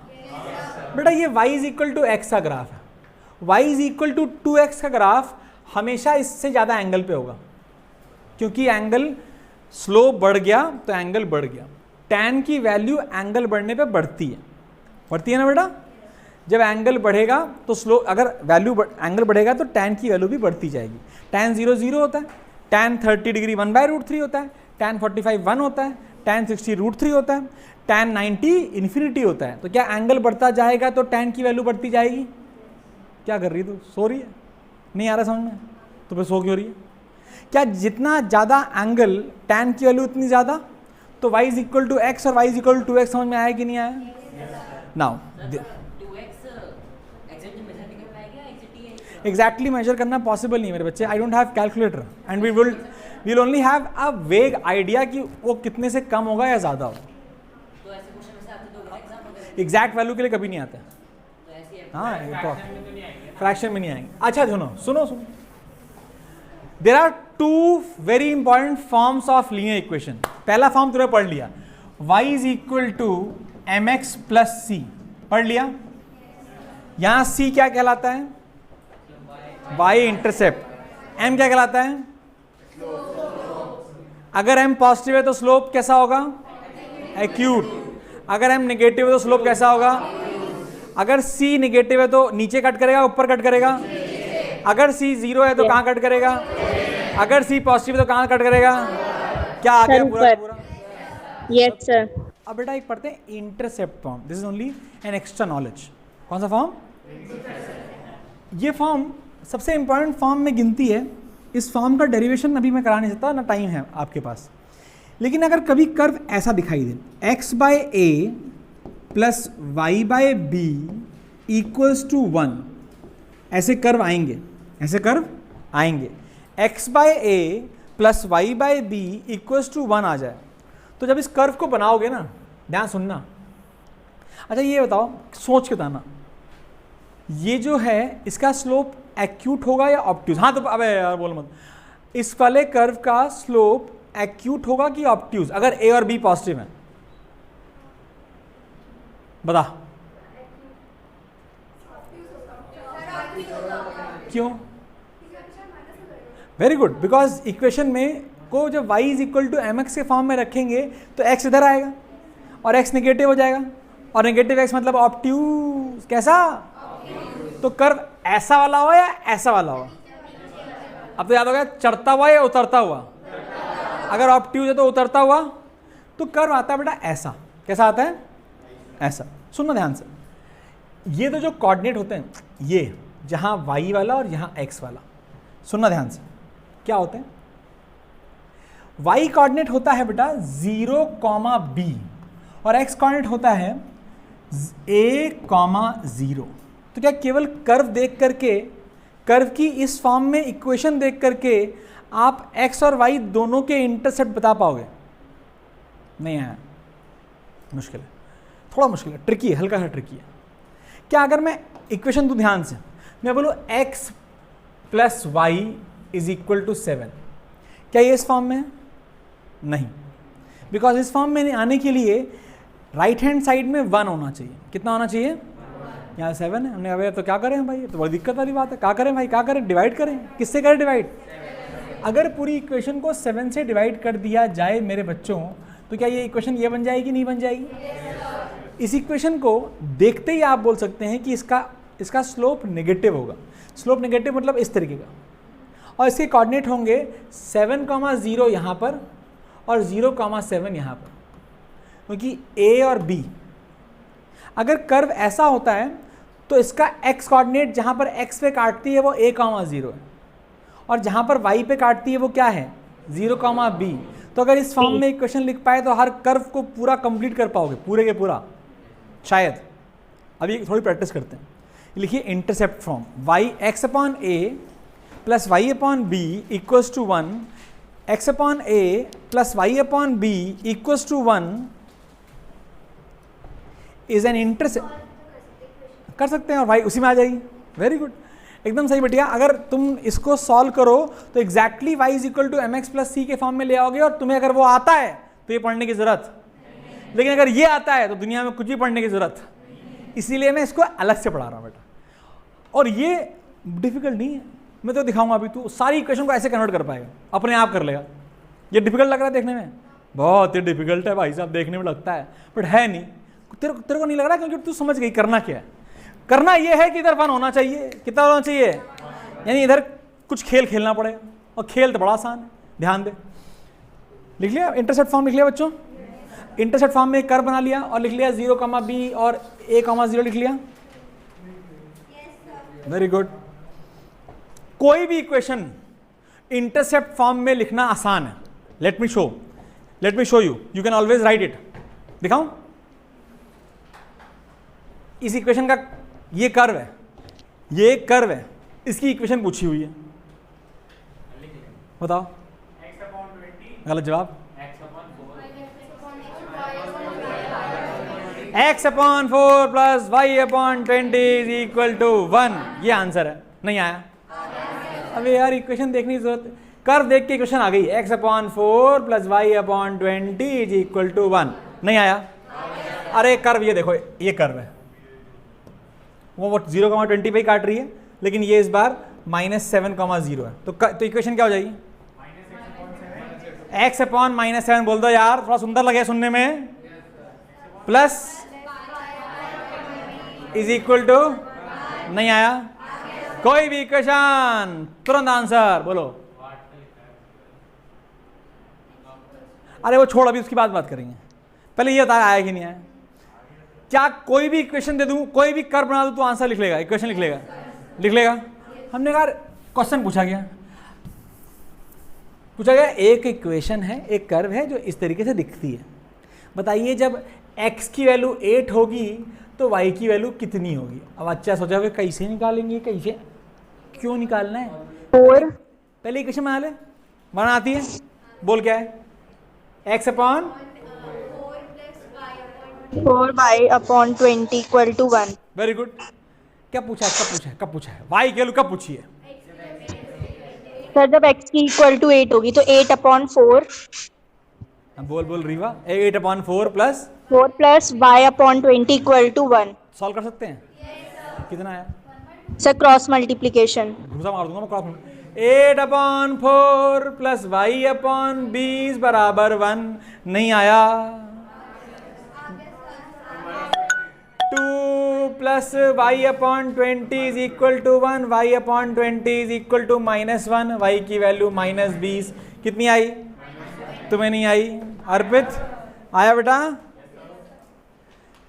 बेटा ये y is equal to x का ग्राफ है, y is equal to 2x का ग्राफ हमेशा इससे ज़्यादा एंगल पे होगा, क्योंकि एंगल स्लोप बढ़ गया तो एंगल बढ़ गया। tan की वैल्यू एंगल बढ़ने पे बढ़ती है ना बेटा? जब एंगल बढ़ेगा तो स्लो, अगर वैल्यू एंगल बढ़ेगा तो tan की वैल्यू भी बढ़ती जाएगी। tan 0 0 होता है, tan 30 डिग्री 1/√3 होता है, tan 45 1 होता है, tan 60 √3 होता है, tan 90 इन्फिनिटी होता है। तो क्या एंगल बढ़ता जाएगा तो tan की वैल्यू बढ़ती जाएगी? क्या कर रही है तू, सो रही है? नहीं आ रहा समझ में? तो फिर सो क्यों रही है? क्या जितना ज़्यादा एंगल tan की वैल्यू उतनी ज़्यादा, तो y is equal to x और y is equal to 2x समझ में आया कि नहीं आया? नाउ एग्जैक्टली मेजर करना पॉसिबल नहीं मेरे बच्चे, I don't have calculator and we will only have a vague idea कि वो कितने से कम होगा या ज़्यादा होगा। एग्जैक्ट वैल्यू के लिए कभी नहीं आता। हाँ, फ्रैक्शन में नहीं आएंगे। अच्छा सुनो, there are two very important forms of linear equation. पहला फॉर्म तुमने पढ़ लिया, y is equal to mx plus c, पढ़ लिया। यहां c क्या कहलाता है? y intercept. m क्या कहलाता है? अगर m पॉजिटिव है तो स्लोप कैसा होगा? एक्यूट। अगर m नेगेटिव है तो स्लोप कैसा होगा? अगर c नेगेटिव है तो नीचे कट करेगा, ऊपर कट करेगा? अगर c 0 है तो कहाँ कट करेगा? अगर c पॉजिटिव है तो कहाँ कट करेगा? क्या आ गया पूरा? Yes sir. अब बेटा एक पढ़ते हैं intercept form. This is only an extra knowledge. कौन सा फॉर्म? ये फॉर्म सबसे इंपॉर्टेंट फॉर्म में गिनती है। इस फॉर्म का डेरिवेशन अभी मैं करा नहीं सकता, ना टाइम है आपके पास। लेकिन अगर कभी कर्व ऐसा दिखाई दे, x/a plus y/b equals to 1, ऐसे कर्व आएंगे, x/a plus y/b equals to 1 आ जाए, तो जब इस कर्व को बनाओगे ना, ध्यान सुनना। अच्छा ये बताओ, सोच के बताना, ये जो है इसका स्लोप एक्यूट होगा या ऑब्ट्यूज? हाँ तो अबे यार बोल मत। इस वाले कर्व का स्लोप एक्यूट होगा कि ऑब्ट्यूज, अगर a और b पॉजिटिव है? बता क्यों? वेरी गुड, बिकॉज इक्वेशन में को जब y is equal to mx के फॉर्म में रखेंगे तो x इधर आएगा और x नेगेटिव हो जाएगा, और नेगेटिव x मतलब ऑब्ट्यूज। कैसा? तो कर्व ऐसा वाला हो या ऐसा वाला हो? अब तो याद हो गया, चढ़ता हुआ या उतरता हुआ? अगर ऑब्ट्यूज है तो उतरता हुआ। तो कर्व आता है बेटा ऐसा। कैसा आता है? ऐसा। सुनना ध्यान से, ये तो जो कोऑर्डिनेट होते हैं, ये जहां y वाला और यहां x वाला, सुनना ध्यान से, क्या होते हैं? y कोऑर्डिनेट होता है बेटा 0, b और x कोऑर्डिनेट होता है a, 0। तो क्या केवल कर्व देख करके, कर्व की इस फॉर्म में इक्वेशन देख करके आप x और y दोनों के इंटरसेप्ट बता पाओगे? नहीं आया, मुश्किल है, थोड़ा मुश्किल है, ट्रिकी है, हल्का सा ट्रिकी है। क्या अगर मैं इक्वेशन दूं ध्यान से, मैं बोलूं x plus y is equal to 7, क्या ये इस फॉर्म में है? नहीं, बिकॉज इस फॉर्म में आने के लिए राइट हैंड साइड में 1 होना चाहिए। कितना होना चाहिए? यहाँ 7 है। हमने कहा तो क्या करें भाई, ये तो बड़ी दिक्कत वाली बात है। क्या करें भाई, क्या करें? डिवाइड करें। किससे करें डिवाइड? अगर पूरी इक्वेशन को 7 से डिवाइड कर दिया जाए मेरे बच्चों, तो क्या ये इक्वेशन ये बन जाएगी? नहीं बन जाएगी? इस इक्वेशन को देखते ही आप बोल सकते हैं कि इसका स्लोप नेगेटिव होगा। स्लोप नेगेटिव मतलब इस तरीके का, और इसके कोऑर्डिनेट होंगे 7,0 यहाँ पर और 0,7 यहाँ पर, क्योंकि a और b। अगर कर्व ऐसा होता है तो इसका x कोऑर्डिनेट जहाँ पर x पे काटती है वो a,0 है, और जहाँ पर y पे काटती है वो क्या है? 0, b। तो अगर इस फॉर्म में इक्वेशन लिख पाए तो हर कर्व को पूरा कंप्लीट कर पाओगे, पूरे के पूरा, शायद। अभी थोड़ी प्रैक्टिस करते हैं। लिखिए intercept form y x upon a plus y upon b equals to 1, x upon a plus y upon b equals to 1 is an intercept. कर सकते हैं और y उसी में आ जाएगी। वेरी गुड, एकदम सही बेटिया। अगर तुम इसको सॉल्व करो तो exactly y is equal to mx plus c के फॉर्म में ले आओगे, और तुम्हें अगर वो आता है तो ये पढ़ने की जरूरत, लेकिन अगर ये आता है तो दुनिया में कुछ भी पढ़ने की जरूरत। इसीलिए मैं इसको अलग से पढ़ा रहा हूँ बेटा, और ये डिफिकल्ट नहीं है। मैं तो दिखाऊंगा अभी, तू सारी इक्वेशन को ऐसे कन्वर्ट कर पाएगा, अपने आप कर लेगा। ये डिफिकल्ट लग रहा है देखने में, बहुत ही डिफिकल्ट है भाई साहब, देखने में लगता है बट है नहीं। तेरे को नहीं लग रहा क्योंकि तू समझ गई करना क्या है। करना ये है कि इधर फन होना चाहिए। कितना होना चाहिए? यानी इधर कुछ खेल खेलना पड़ेगा, और खेल तो बड़ा आसान है, ध्यान दे। लिख लिया इंटरसेप्ट फॉर्म? लिख लिया बच्चों? इंटरसेप्ट फॉर्म में एक कर्व बना लिया और लिख लिया 0, b और a, 0 लिख लिया। Very good. कोई भी इक्वेशन इंटरसेप्ट फॉर्म में लिखना आसान है। Let me show you, you can always right it. दिखाऊं? इस इक्वेशन का ये कर्व है, ये कर्व है, इसकी इक्वेशन पूछी हुई है, बताओ। गलत जवाब। x upon 4 plus y upon 20 is equal to 1, ये आंसर है। नहीं आया? अबे यार इक्वेशन देखने की जरूरत है। कर्व देख के इक्वेशन आ गई, x upon 4 plus y upon 20 is equal to 1। नहीं आया? अरे कर्व ये देखो, ये कर्व है, वो 0, 20 पे ही काट रही है, लेकिन ये इस बार -7, है। तो इक्वेशन क्या हो जाएगी? x अपॉन -7 बोल दो यार, थोड़ा सुंदर लगे सुनने में, प्लस इज इक्वल टू, नहीं आया? कोई भी इक्वेशन, तुरंत आंसर बोलो। अरे वो छोड़, अभी उसकी बात करेंगे, पहले ये बताया आया कि नहीं आया। क्या कोई भी इक्वेशन दे दूं, कोई भी कर्व बना दूं तो आंसर लिख लेगा, इक्वेशन लिख लेगा। हमने कहा क्वेश्चन पूछा गया, एक इक्वेशन है, एक कर्व है जो इस तरीके से दिखती है। बताइए जब x की वैल्यू 8 होगी तो y की वैल्यू कितनी होगी? अब अच्छा सोचा हुआ कैसे निकालेंगे, कैसे, क्यों निकालना है? 4। पहले इक्वेशन बनाती है, बोल क्या है? x upon 4y upon 20 equal to 1। Very good. क्या पूछा है? कब पूछा है? y की वैल्यू कब पूछी है? सर जब x की इक्वल टू 8 होगी तो 8 अपॉन 4। बोल Reeva. 8 upon 4 plus 4 plus y upon 20 equal to 1। Solve कर सकते हैं? कितना आया? Sir cross multiplication. घुसा मार दूंगा मैं cross. 8 upon 4 plus y upon 20 बराबर 1। नहीं आया? 2 plus y upon 20 is equal to 1, y upon 20 is equal to -1, y की वैल्यू -20। कितनी आई? तुम्हें नहीं आई? अर्पित आया बेटा?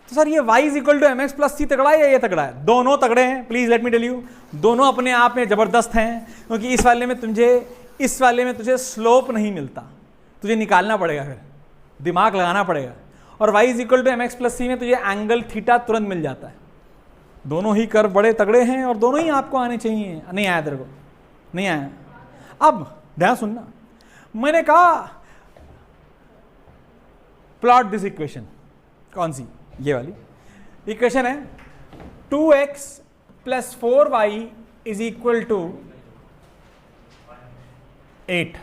तो सर ये y is equal to mx plus c तगड़ा है या ये तगड़ा है? दोनों तगड़े हैं, please let me tell you. दोनों अपने आप में जबरदस्त हैं, क्योंकि इस वाले में तुझे स्लोप नहीं मिलता, तुझे निकालना पड़ेगा, फिर दिमाग लगाना पड़ेगा। और y is equal to mx plus c में तुझे एंगल थीटा तुरंत मिल जाता है। दोनों ही कर्व बड़े तगड़े हैं और दोनों ही आपको आने चाहिए। नहीं आया तेरे को? नहीं आया? अब ध्यान सुनना, मैंने कहा प्लॉट दिस इक्वेशन। कौन सी? ये वाली इक्वेशन है 2x plus 4y is equal to 8।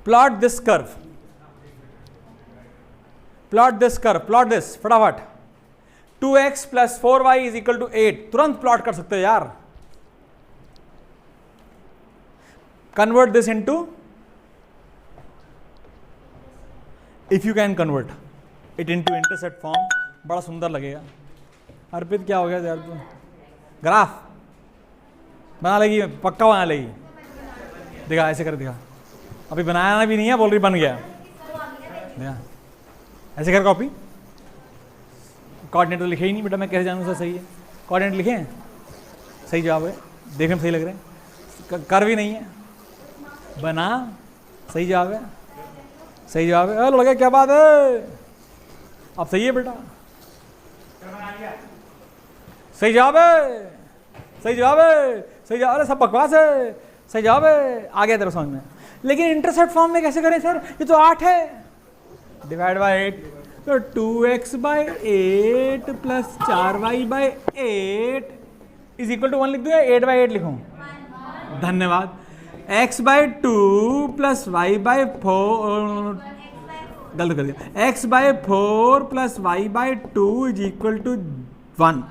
Plot this curve, plot this फटाफट। 2x plus 4y is equal to 8। तुरंत प्लॉट कर सकते हो यार। Convert this into, if you can convert it into intercept form, बड़ा सुंदर लगेगा। अर्पित क्या हो गया यार? तू ग्राफ बना लेगी, पक्का बना लेगी। दिखा, ऐसे कर दिखा। अभी बनाना भी नहीं है, बोल रही बन गया। दिखा, ऐसे कर कॉपी। कोऑर्डिनेट तो लिखे ही नहीं बेटा, मैं कैसे जानूँ सर सही है? कोऑर्डिनेट लिखे हैं, सही जवाब है, देखने में सही लग रहे हैं। कर भी नहीं है, बना, सही जवाब है, सही जवाब है। अरे लड़का क्या बात है, अब सही है बेटा, सही जवाब है, सही जवाब है, सही जवाब। अरे सब बकवास है, सही जवाब है, आ गया तेरे समझ में। लेकिन इंटरसेप्ट फॉर्म में कैसे करें सर, ये तो 8 है, डिवाइड बाय 8, तो 2x by 8 plus 4y by 8 is equal to 1 लिख दूँ या 8 बाई 8 लिखूँ? धन्यवाद। x by 2 plus y by 4, गलत कर दिया, x by 4 plus y by 2 is equal to 1।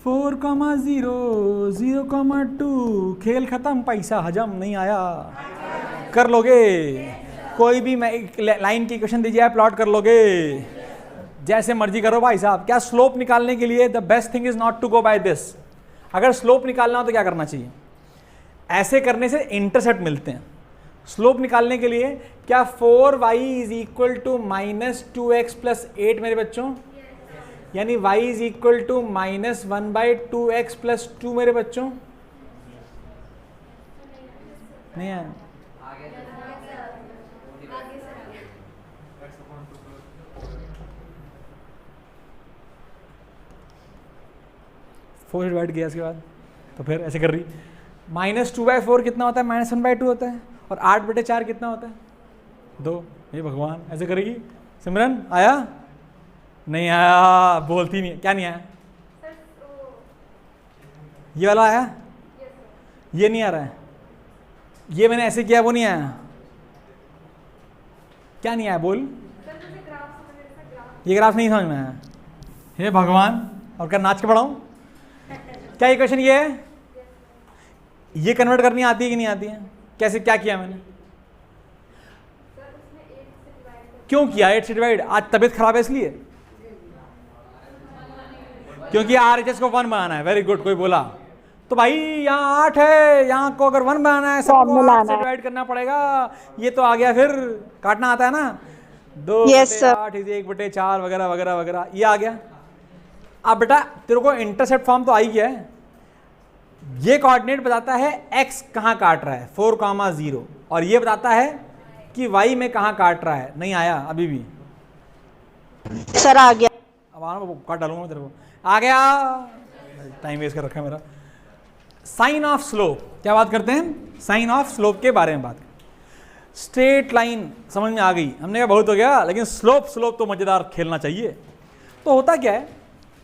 Four comma 0, 0,2, खेल खत्म, पैसा हजम नहीं आया। कर लोगे, कोई भी लाइन की क्वेश्चन दीजिए, प्लॉट कर लोगे, जैसे मर्जी करो भाई साहब। क्या स्लोप निकालने के लिए the best thing is not to go by this. अगर स्लोप निकालना हो तो क्या करना चाहिए? ऐसे करने से इंटरसेप्ट मिलते हैं। स्लोप निकालने के लिए क्या 4y is equal to minus 2x plus 8 मेरे बच्चों, यानी y is equal to minus 1/2x plus 2 मेरे बच्चों, नहीं है? फोर डिवाइड किया इसके बाद, तो फिर ऐसे कर रही, माइनस 2/4 कितना होता है? माइनस 1/2 होता है, और 8/4 कितना होता है? 2। ये भगवान, ऐसे करेगी। सिमरन आया? नहीं आया, बोलती नहीं है। क्या नहीं आया? ये वाला आया? ये नहीं आ रहा है, ये मैंने ऐसे किया, वो नहीं आया। क्या नहीं आया बोल? ये ग्राफ नहीं समझ में आया। हे भगवान, और क्या नाच के पढ़ाऊं? क्या ये क्वेश्चन ये है? ये कन्वर्ट करनी आती है कि नहीं आती है? कैसे, क्या किया मैंने? क्यों किया 8 से डिवाइड? आज तबीयत खराब है इसलिए? क्योंकि RHS को 1 बनाना है। वेरी गुड, कोई बोला तो भाई यहाँ 8 है, यहाँ को अगर 1 बनाना है सबको 8 से डिवाइड करना पड़ेगा। ये तो आ गया, फिर काटना आता है ना, 2/8 इज 1/4 वगैरह वगैरह वगैरह, ये आ गया। अब बेटा तेरे को इंटरसेप्ट फॉर्म तो आई गया है। ये कोऑर्डिनेट बताता है x कहाँ काट रहा है 4,0, और ये बताता है कि y में कहाँ काट रहा है। नहीं आया अभी भी? सर आ गया। अब आना, काट डालूंगा तेरे को। आ गया, टाइम वेस्ट कर रखा है मेरा। साइन ऑफ स्लोप, क्या बात करते हैं? साइन ऑफ स्लोप के बारे में बात करें। स्ट्रेट लाइन समझ में आ गई, हमने कहा बहुत हो गया, लेकिन स्लोप तो मजेदार खेलना चाहिए। तो होता क्या है,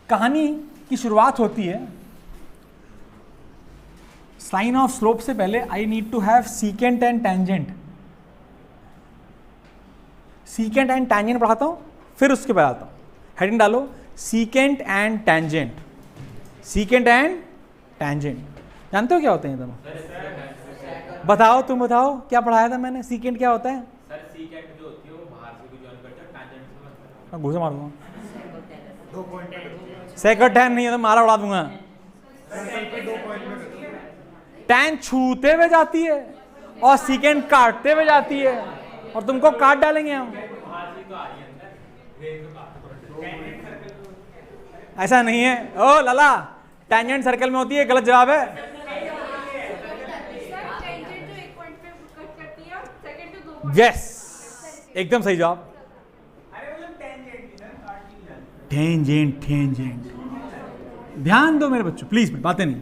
कहानी की शुरुआत होती है साइन ऑफ स्लोप से पहले I need to have secant and tangent. Secant and tangent पढ़ाता हूं, फिर उसके बाद आता हूं। हेडिंग डालो, secant and tangent. Secant and tangent जानते हो क्या होते हैं दोनों? बताओ, तुम बताओ, क्या पढ़ाया था मैंने? सीकेंट क्या होता है? सर सीकेंट जो होती है वो बाहर से भी ज्वाइन करते हैं, टैंजेंट से मैं घूसे मार दूंगा। सेकंड टैन नहीं है तो मारा उड़ा दूंगा। टैन छूते हुए जाती है और सीकेंट काटते हुए जाती है, और तुमको काट डालेंगे हम। ऐसा नहीं है ओ लाला, टैंजेंट सर्कल में होती है, गलत जवाब है। यस, एकदम सही जवाब। Tangent, tangent. ध्यान दो मेरे बच्चों प्लीज, बातें नहीं,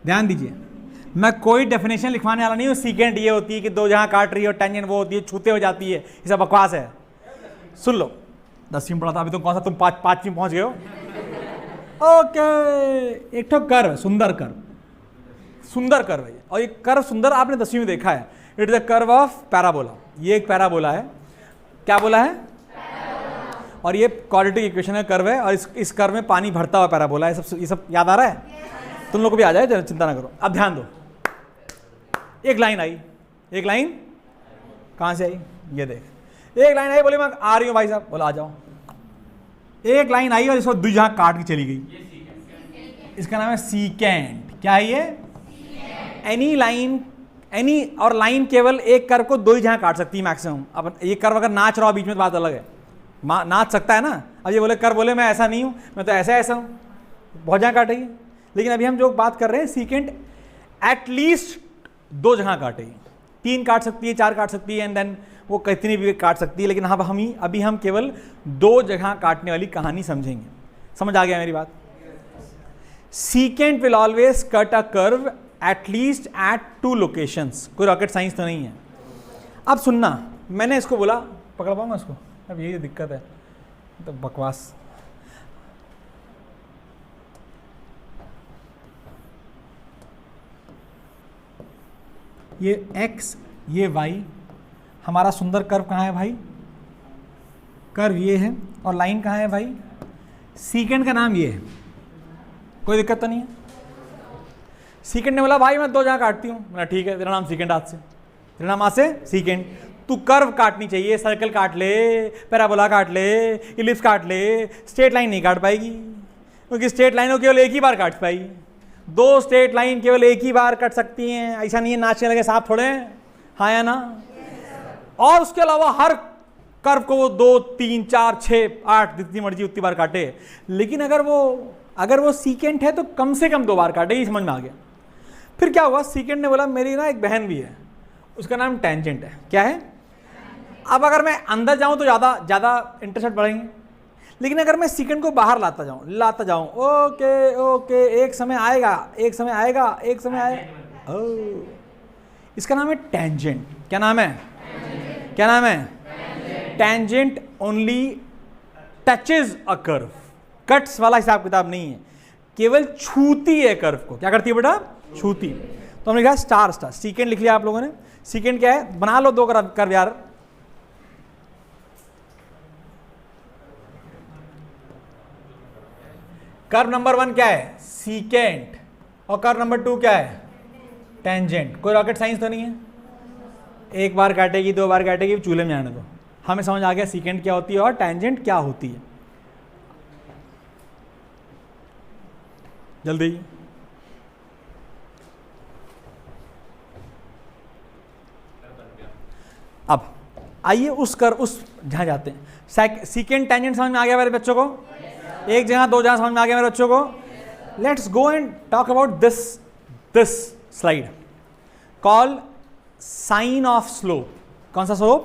ध्यान दीजिए। मैं कोई डेफिनेशन लिखवाने वाला नहीं हूँ। सीकेंट ये होती है कि दो जहां काट रही है, और टेंजेंट वो होती है छूते हो जाती है। ये सब बकवास है। सुन लो, 10वीं पढ़ा था, अभी तुम कौन सा, तुम 5वीं पहुंच गए हो। ओके, एक तो कर्व, सुंदर कर्व, सुंदर कर्व है, और ये कर्व सुंदर आपने 10वीं में देखा है। It is the curve of parabola. ये एक पैराबोला है। क्या बोला है? और ये क्वाड्रेटिक इक्वेशन है, कर्व है, और इस कर्व में पानी भरता हुआ पैराबोला है। ये सब याद आ रहा है? तुम लोग को भी आ जाए, चिंता ना करो। अब ध्यान दो, एक लाइन आई, एक लाइन कहां से आई? ये देख, एक लाइन आई, बोले मैं आ रही हूं भाई साहब, बोला आ जाओ। एक लाइन आई और इसको दो जहां काट के चली गई। इसका नाम है सीकेंट। क्या है ये? एनी लाइन, एनी, और लाइन केवल एक कर्व को दो ही जहां काट सकती है मैक्सिमम। अब ये कर्व अगर नाच रहा हो बीच में तो बात अलग है, नाच सकता है ना। अब ये बोले कर्व, बोले मैं ऐसा नहीं हूं, मैं तो ऐसा ऐसा हूं, बहुत जहां काटेगी। लेकिन अभी हम जो बात कर रहे हैं सीकेंट एटलीस्ट 2 जगह काटेगी, 3 काट सकती है, 4 काट सकती है, एंड देन वो कितनी भी काट सकती है, लेकिन हाँ अभी हम केवल 2 जगह काटने वाली कहानी समझेंगे। समझ आ गया मेरी बात? Secant will always cut a curve at least at 2 locations. कोई रॉकेट साइंस तो नहीं है। अब सुनना, मैंने इसको बोला, पकड़ पाऊंगा इसको? अब यही दिक्कत है, तो बकवास। ये x, ये y, हमारा सुंदर कर्व कहाँ है भाई? कर्व ये है, और लाइन कहाँ है भाई? सीकेंट का नाम ये है, कोई दिक्कत तो नहीं है। सीकेंट ने बोला भाई मैं 2 जगह काटती हूँ। बोला ठीक है, तेरा नाम सीकेंट आज से, तेरा नाम आज से सीकेंट। तू कर्व काटनी चाहिए, सर्कल काट ले, पैराबोला काट ले, इलिप्स काट ले, स्ट्रेट लाइन नहीं काट पाएगी, क्योंकि स्ट्रेट लाइन को केवल एक ही बार काट पाएगी। 2 स्ट्रेट लाइन केवल एक ही बार कट सकती हैं, ऐसा नहीं है नाचने लगे साहब थोड़े, हाँ या ना? और उसके अलावा हर कर्व को वो 2, 3, 4, 6, 8 जितनी मर्जी उतनी बार काटे। लेकिन अगर वो सीकेंट है तो कम से कम 2 बार काटे, ये समझ में आ गया। फिर क्या हुआ, सीकेंट ने बोला मेरी ना एक बहन भी है, उसका नाम टेंजेंट है। क्या है? अब अगर मैं अंदर जाऊं तो ज़्यादा इंटरेस्ट बढ़ेंगे, लेकिन अगर मैं सीकेंट को बाहर लाता जाऊं, ओके, एक समय आएगा, इसका नाम है टेंजेंट। क्या नाम है? Tangent only touches a curve. Cuts वाला हिसाब किताब नहीं है, केवल छूती है कर्व को। क्या करती है बेटा? छूती। तो हमने कहा स्टार। सीकेंट लिख लिया आप लोगों ने। सीकेंट क्या है? बना लो 2 कर्व यार। कर्व नंबर 1 क्या है? सीकेंट। और कर्व नंबर 2 क्या है? टेंजेंट। कोई रॉकेट साइंस तो नहीं है। 1 बार काटेगी, 2 बार काटेगी, चूल्हे में जाने दो। हमें समझ आ गया सीकेंट क्या होती है और टेंजेंट क्या होती है। जल्दी। अब आइए उस जहां जाते हैं। सीकेंट टेंजेंट समझ में आ गया मेरे बच्चों को? एक जगह 2 जगह समझ में आ गया मेरे बच्चों को? Let's go and talk about this slide call sign of slope. कौन सा स्लोप?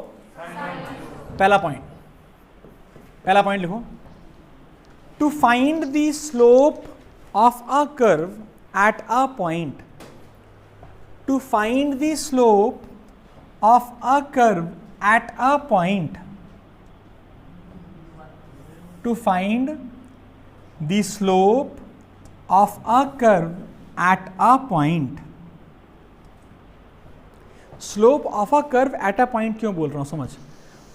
पहला पॉइंट लिखो। To find the slope of a curve at a point. To find the slope of a curve at a point. To find the slope of a curve at a point. Slope of a curve at a point क्यों बोल रहा हूँ? समझ,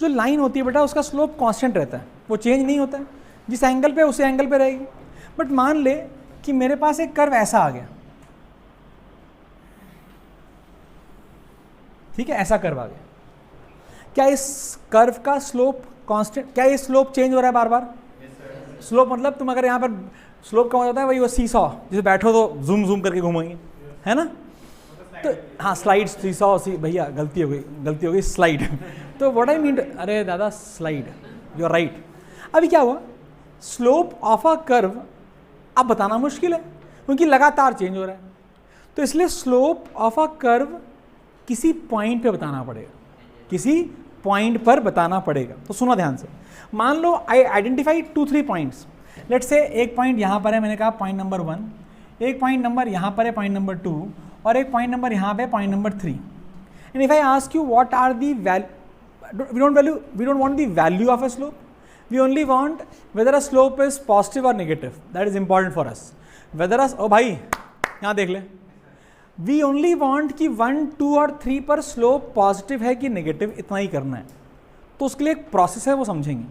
जो line होती है बेटा उसका स्लोप कांस्टेंट रहता है, वो चेंज नहीं होता है। जिस एंगल पे उसी एंगल पे रहेगी। बट मान ले कि मेरे पास एक कर्व ऐसा आ गया, ठीक है, ऐसा कर्व आ गया। क्या इस कर्व का स्लोप कांस्टेंट? क्या ये स्लोप चेंज हो रहा है बार बार? स्लोप मतलब तुम अगर यहाँ पर स्लोप का होता है वही वो सीसॉ, जिसे बैठो तो जूम करके घूमेंगे, है ना? तो हाँ, स्लाइड सीसॉ, भैया गलती हो गई स्लाइड। तो व्हाट आई मीन, अरे दादा स्लाइड, यू आर राइट। अभी क्या हुआ, स्लोप ऑफ अ कर्व अब बताना मुश्किल है क्योंकि लगातार चेंज हो रहा है। तो इसलिए स्लोप ऑफ अ कर्व किसी पॉइंट पे बताना पड़ेगा, किसी पॉइंट पर बताना पड़ेगा। तो सुनो ध्यान से। मान लो I identify 2-3 points. Let's say एक पॉइंट यहाँ पर है, मैंने कहा पॉइंट नंबर 1, एक पॉइंट नंबर यहाँ पर है पॉइंट नंबर 2, और एक पॉइंट नंबर यहाँ पे point number 3। And if I ask you what are the we don't want the value of a slope, we only want whether a slope is positive or negative. That is important for us. Whether oh भाई यहाँ देख ले, we only want कि 1, 2 और 3 पर slope positive है कि negative, इतना ही करना है। तो उसके लिए एक प्रोसेस है, वो समझेंगे।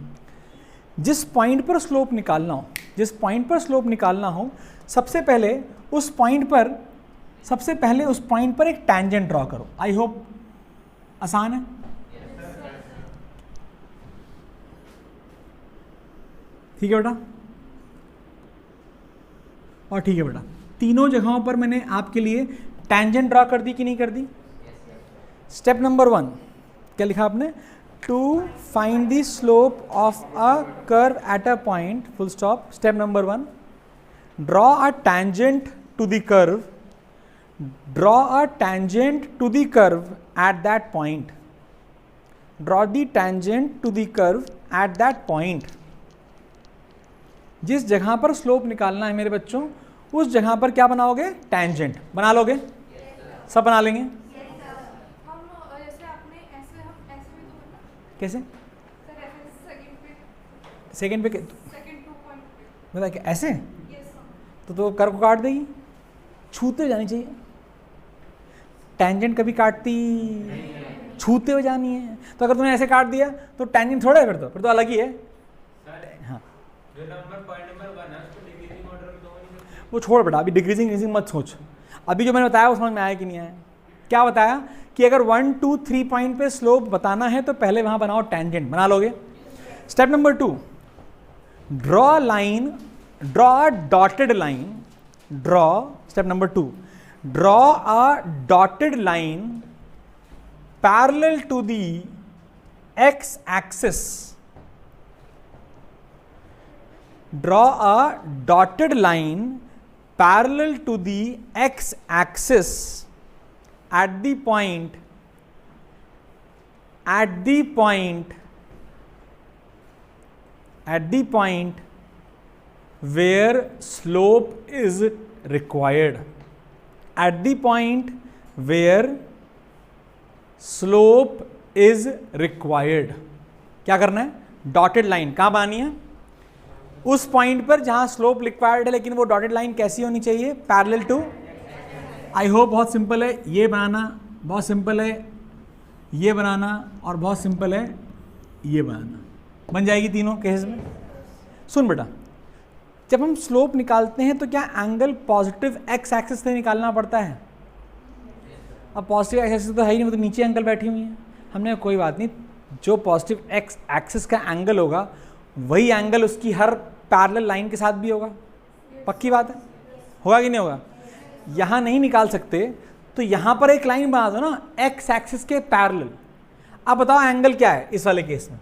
जिस पॉइंट पर स्लोप निकालना हो सबसे पहले उस पॉइंट पर एक टेंजेंट ड्रॉ करो। आई होप आसान है। ठीक है बेटा? और ठीक है बेटा, तीनों जगहों पर मैंने आपके लिए टेंजेंट ड्रॉ कर दी कि नहीं कर दी? स्टेप नंबर 1 क्या लिखा आपने? To find the slope of a curve at a point, full stop. Step number 1। Draw a tangent to the curve, draw a tangent to the curve at that point, draw the tangent to the curve at that point. जिस जगह पर slope निकालना है मेरे बच्चों, उस जगह पर क्या बनाओगे? टैंजेंट बना लोगे? सब बना लेंगे? कैसे? सेकंड पे मतलब ऐसे तो कर्व को काट देगी, छूते हुए जानी चाहिए। टैंजेंट कभी काटती, छूते हुए जानी है। तो अगर तुमने ऐसे काट दिया तो टैंजेंट थोड़ा है, फिर तो अलग ही है। हाँ, जो नंबर पॉइंट नंबर 1 है उसको डिक्रीजिंग ऑर्डर में दोगे। वो छोड़ बेटा, अभी डिक्रीजिंग इंक्रीजिंग मत सोच। अभी जो मैंने बताया वो समझ में आया कि नहीं आया? क्या बताया कि अगर 1 2 3 पॉइंट पे स्लोप बताना है तो पहले वहां बनाओ टैंजेंट, बना लोगे। Step number 2, draw line, draw a dotted line, draw, step number 2, draw a dotted line parallel to the x axis, draw a dotted line parallel to the x axis at the point where slope is required, at the point where slope is required. क्या करना है? Dotted line कहाँ बनानी है? उस point पर जहां slope required है, लेकिन वो डॉटेड लाइन कैसी होनी चाहिए? Parallel to. आई होप बहुत सिंपल है, ये बनाना बहुत सिंपल है, ये बनाना और बहुत सिंपल है ये बनाना, बन जाएगी तीनों केस में। सुन बेटा, जब हम स्लोप निकालते हैं तो क्या एंगल पॉजिटिव एक्स एक्सिस से निकालना पड़ता है? अब पॉजिटिव एक्स एक्सिस तो है ही नहीं, वो तो नीचे एंगल बैठी हुई है। हमने कोई बात नहीं, जो पॉजिटिव एक्स एक्सिस का एंगल होगा वही एंगल उसकी हर पैरेलल लाइन के साथ भी होगा। पक्की बात है, होगा कि नहीं होगा? यहाँ नहीं निकाल सकते तो यहाँ पर एक लाइन बना दो ना एक्स एक्सिस के पैरेलल। अब बताओ एंगल क्या है इस वाले केस में?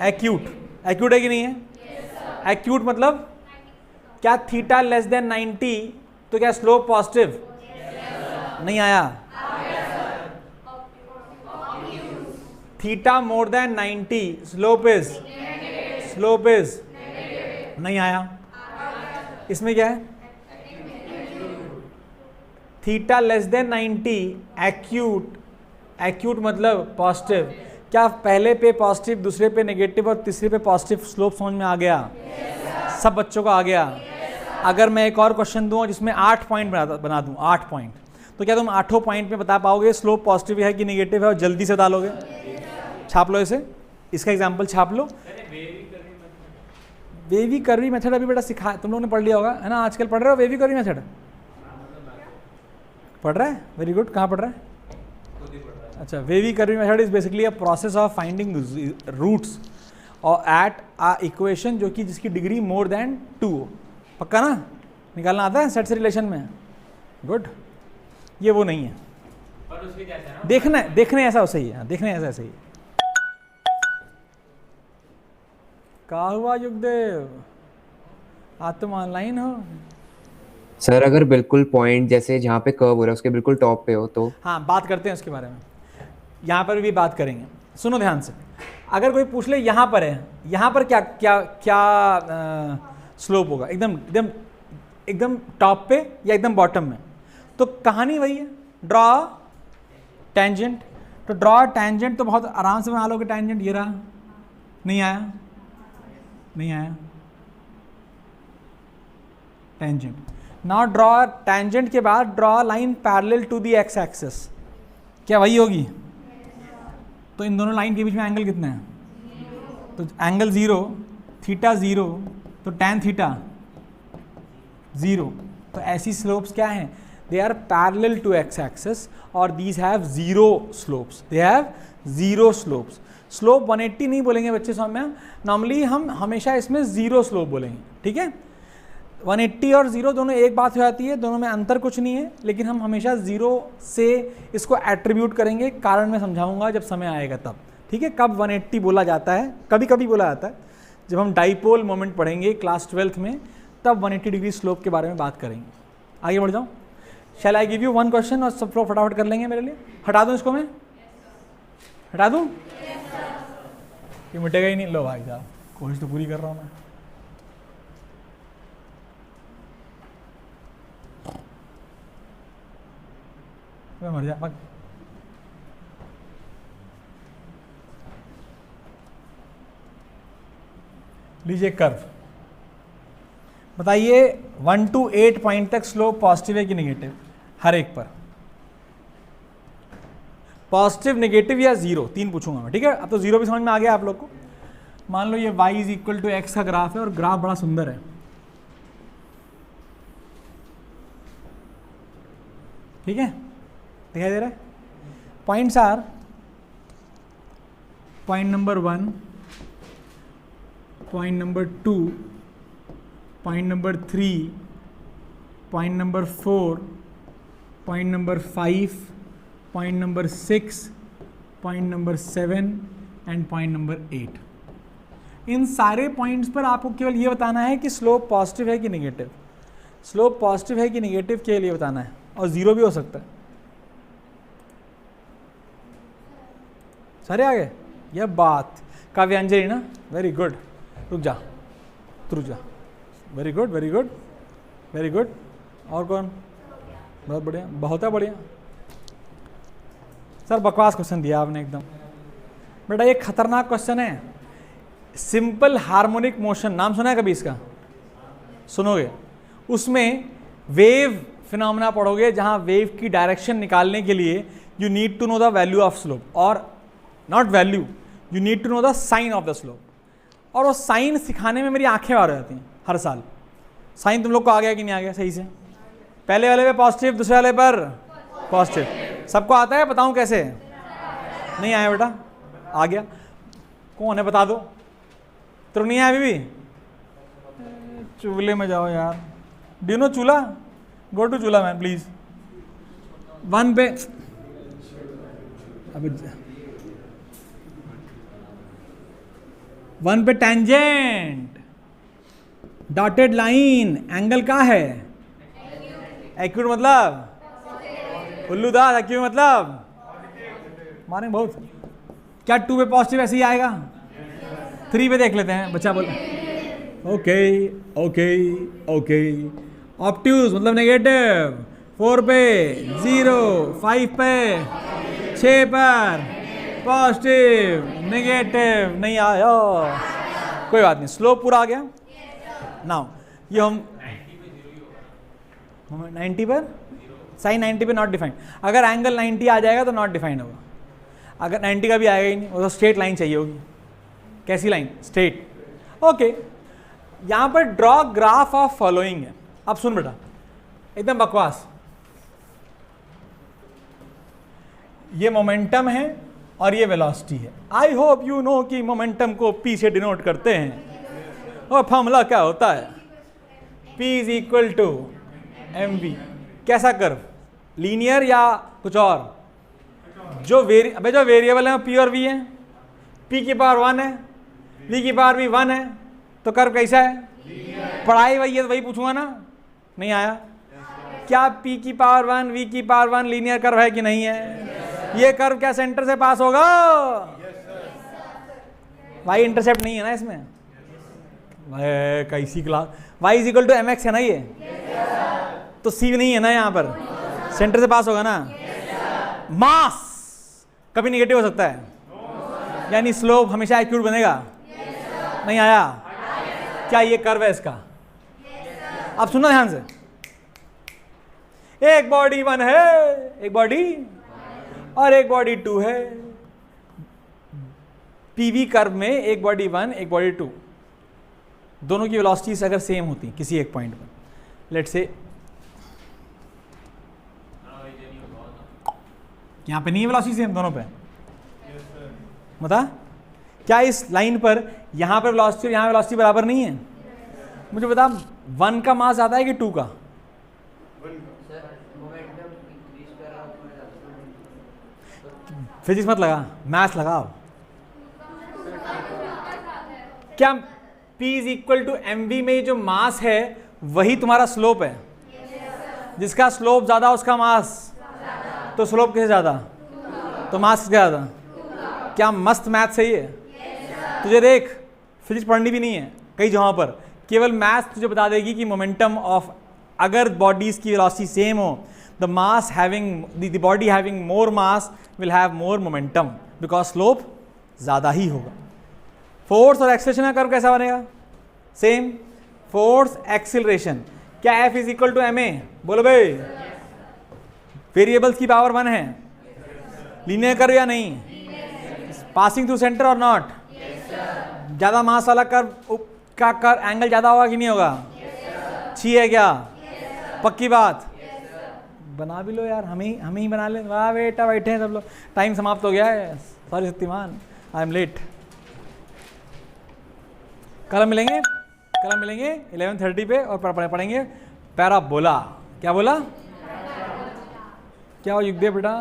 एक्यूट। एक्यूट है कि नहीं है? एक्यूट मतलब क्या थीटा लेस देन 90 तो क्या स्लोप पॉजिटिव? नहीं आया। Theta more than 90 slope is नहीं आया। इसमें क्या है? थीटा लेस देन 90 एक्यूट मतलब पॉजिटिव। क्या पहले पे पॉजिटिव, दूसरे पे नेगेटिव और तीसरे पे पॉजिटिव स्लोप समझ में आ गया? सब बच्चों को आ गया? अगर मैं एक और क्वेश्चन दूं जिसमें 8 पॉइंट बना दूं, 8 पॉइंट, तो क्या तुम 8 पॉइंट में बता पाओगे स्लोप पॉजिटिव है कि नेगेटिव है और जल्दी से डालोगे? छाप लो इसे, इसका एग्जाम्पल छाप लो। वेवी कर्वी मेथड अभी बेटा सिखा, तुम लोगों ने पढ़ लिया होगा है ना? आजकल पढ़ रहे हो वेवी कर्वी मेथड? पढ़ रहा है? Very good. कहाँ पढ़ रहा है? अच्छा, wavy curvy method is basically a process of finding roots और एट अ इक्वेशन जो कि जिसकी डिग्री मोर देन 2 हो। पक्का ना? निकालना आता है सेट से रिलेशन में? गुड। ये वो नहीं है, और उसके जैसा ना देखने ऐसा सही है, देखने ऐसा सही है। कहा हुआ युगदेव, आज तुम ऑनलाइन हो? सर अगर बिल्कुल पॉइंट जैसे जहाँ पे कर्व हो रहा है उसके बिल्कुल टॉप पे हो तो? हाँ, बात करते हैं उसके बारे में, यहाँ पर भी बात करेंगे। सुनो ध्यान से, अगर कोई पूछ ले यहाँ पर है, यहाँ पर क्या क्या क्या स्लोप होगा? एकदम टॉप पे या एकदम बॉटम में? तो कहानी वही है, ड्रॉ टेंजेंट। तो ड्रॉ टेंजेंट तो बहुत आराम से बना लोगे। टेंजेंट ये रहा, नहीं आया? नहीं आया टेंजेंट। नाउ ड्रॉ टेंजेंट के बाद draw line parallel to the x axis. क्या वही होगी? तो इन दोनों लाइन के बीच में एंगल कितना है? तो एंगल 0, थीटा 0, तो टैन थीटा 0। तो ऐसी स्लोप्स क्या हैं? They are parallel to x axis और these have 0 slopes. They have 0 slopes. Slope 180 नहीं बोलेंगे बच्चे सौम्या, नॉर्मली हम हमेशा इसमें 0 स्लोप बोलेंगे। ठीक है, 180 और 0 दोनों एक बात हो जाती है, दोनों में अंतर कुछ नहीं है, लेकिन हम हमेशा 0 से इसको एट्रीब्यूट करेंगे। कारण मैं समझाऊंगा जब समय आएगा तब। ठीक है, कब 180 बोला जाता है, कभी कभी बोला जाता है। जब हम डाइपोल मोमेंट पढ़ेंगे क्लास 12th में, तब 180 डिग्री स्लोप के बारे में बात करेंगे। आगे बढ़ जाऊँ? Shall I give you one question और सब लोग फटाफट कर लेंगे मेरे लिए? हटा दूँ इसको, मैं हटा दूँ? ये मिटेगा ही नहीं। लो भाई साहब, कोशिश तो पूरी कर रहा हूँ मैं। मर जा मत। लीजिए कर्व, बताइए 1 to 8 पॉइंट तक स्लोप पॉजिटिव है कि नेगेटिव? हर एक पर पॉजिटिव, नेगेटिव या जीरो, 3 पूछूंगा मैं, ठीक है? अब तो जीरो भी समझ में आ गया आप लोग को। मान लो ये y is equal to x का ग्राफ है और ग्राफ बड़ा सुंदर है, ठीक है? दिखाई दे रहा है? Points are point number 1, point number 2, point number 3, point number 4, point number 5, point number 6, point number 7 and point number 8। इन सारे पॉइंट्स पर आपको केवल ये बताना है कि स्लोप पॉजिटिव है कि नेगेटिव। स्लोप पॉजिटिव है कि नेगेटिव के लिए बताना है, और जीरो भी हो सकता है। सारे आ गए? यह बात काव्यांजलि ना, वेरी गुड। रुक जा, रुक जा, very good very good very good. और कौन? बहुत बढ़िया, बहुत है बढ़िया। सर बकवास क्वेश्चन दिया आपने एकदम। बेटा ये खतरनाक क्वेश्चन है। सिंपल हार्मोनिक मोशन, नाम सुना है कभी इसका? सुनोगे? उसमें वेव फिनोमेना पढ़ोगे, जहां वेव की डायरेक्शन निकालने के लिए you need to know the value of slope, और not value, you need to know the sign of the slope. और वो साइन सिखाने में मेरी आंखें बाहर हो जाती हैं हर साल। साइन तुम लोग को आ गया कि नहीं आ गया सही से? पहले वाले पे पॉजिटिव, दूसरे वाले पर पॉजिटिव। सबको आता है? बताऊं कैसे? नहीं आया बेटा? आ गया। कौन है बता दो? तो नहीं आया अभी भी? चूल्हे में जाओ यार। डू यू नो चूल्हा? गो टू चूल्हा मैन प्लीज। 1 पे अभी 1 पे टेंजेंट, डॉटेड लाइन, एंगल का है? एक्यूट मतलब उल्लू दास, एक्यूट मतलब मारेंगे बहुत। क्या 2 पे पॉजिटिव ऐसे ही आएगा? 3 पे देख लेते हैं, बच्चा बोल। Okay okay okay. ऑब्ट्यूज मतलब नेगेटिव, 4 पे 0, 5 पे 6 पर पॉजिटिव, नेगेटिव नहीं आया, कोई बात नहीं। स्लोप पूरा आ गया। नाउ ये हम 90 पर साइन 90 पे नॉट डिफाइंड। अगर एंगल 90 आ जाएगा तो नॉट डिफाइंड होगा। अगर 90 का भी आएगा ही नहीं, वो तो स्ट्रेट लाइन चाहिए होगी। कैसी लाइन? स्ट्रेट। ओके, यहाँ पर ड्रॉ ग्राफ ऑफ फॉलोइंग है। अब सुन बेटा, एकदम बकवास। ये मोमेंटम है और ये वेलोसिटी है। आई होप यू नो कि मोमेंटम को P से डिनोट करते हैं, और फॉर्मूला क्या होता है? P is equal to mv। कैसा कर्व? लीनियर या कुछ और? जो वेरिएबल है P और V है। P की पावर 1 है, V की पावर भी 1 है, तो कर्व कैसा है? पढ़ाई वही है तो वही पूछूंगा ना। नहीं आया? क्या P की पावर 1, V की पावर 1 लीनियर कर्व है कि नहीं है? ये कर्व क्या सेंटर से पास होगा? y इंटरसेप्ट नहीं है ना इसमें? कैसी class? y is equal to mx है ना ये? तो c नहीं है ना यहाँ पर? सेंटर से पास होगा ना? मास कभी निगेटिव हो सकता है? यानी स्लोप हमेशा एक्यूट बनेगा? नहीं आया? क्या ये कर्व है इसका? अब सुनो ध्यान से। एक बॉडी 1 है, एक बॉडी और एक बॉडी 2 है। पीवी कर्व में एक बॉडी 1, एक बॉडी 2, दोनों की वेलोसिटीज अगर सेम होती किसी एक पॉइंट पर, लेट्स से यहाँ पे नहीं है वेलोसिटी सेम दोनों पे, बता क्या इस लाइन पर यहाँ पर वेलोसिटी और यहाँ वेलोसिटी बराबर नहीं है? मुझे बता, 1 का मास ज़्यादा है कि 2 का? फिजिक्स मत लगा, मैथ्स लगाओ। क्या P is equal to mv में जो मास है वही तुम्हारा स्लोप है। जिसका स्लोप ज़्यादा उसका मास, तो स्लोप किससे ज़्यादा, तो मास किससे ज़्यादा। क्या मस्त मैथ सही है? तुझे देख फिजिक्स पढ़नी भी नहीं है कई जगहों पर, केवल मैथ तुझे बता देगी कि मोमेंटम ऑफ, अगर बॉडीज़ की वेलोसिटी सेम हो, the mass having the body having more mass will have more momentum because slope ज़्यादा ही होगा। फोर्स और एक्सेलरेशन का कर्व कैसा बनेगा? सेम। फोर्स एक्सिलरेशन, क्या F is equal to ma? बोलो भाई। वेरिएबल्स की पावर 1 है। लीनियर कर्व या नहीं? पासिंग थ्रू सेंटर और नॉट? ज़्यादा मास वाला कर्व का कर्व एंगल ज़्यादा होगा कि नहीं होगा? छी है क्या? पक्की बात? बना भी लो यार, हम ही बना ले। वाह बेटा, बैठे हैं सब लोग। टाइम समाप्त हो गया है, sorry Shaktimaan, I am late. कल हम मिलेंगे 11:30 पे और पढ़ेंगे पैराबोला। क्या बोला? क्या हो युगदेव बेटा?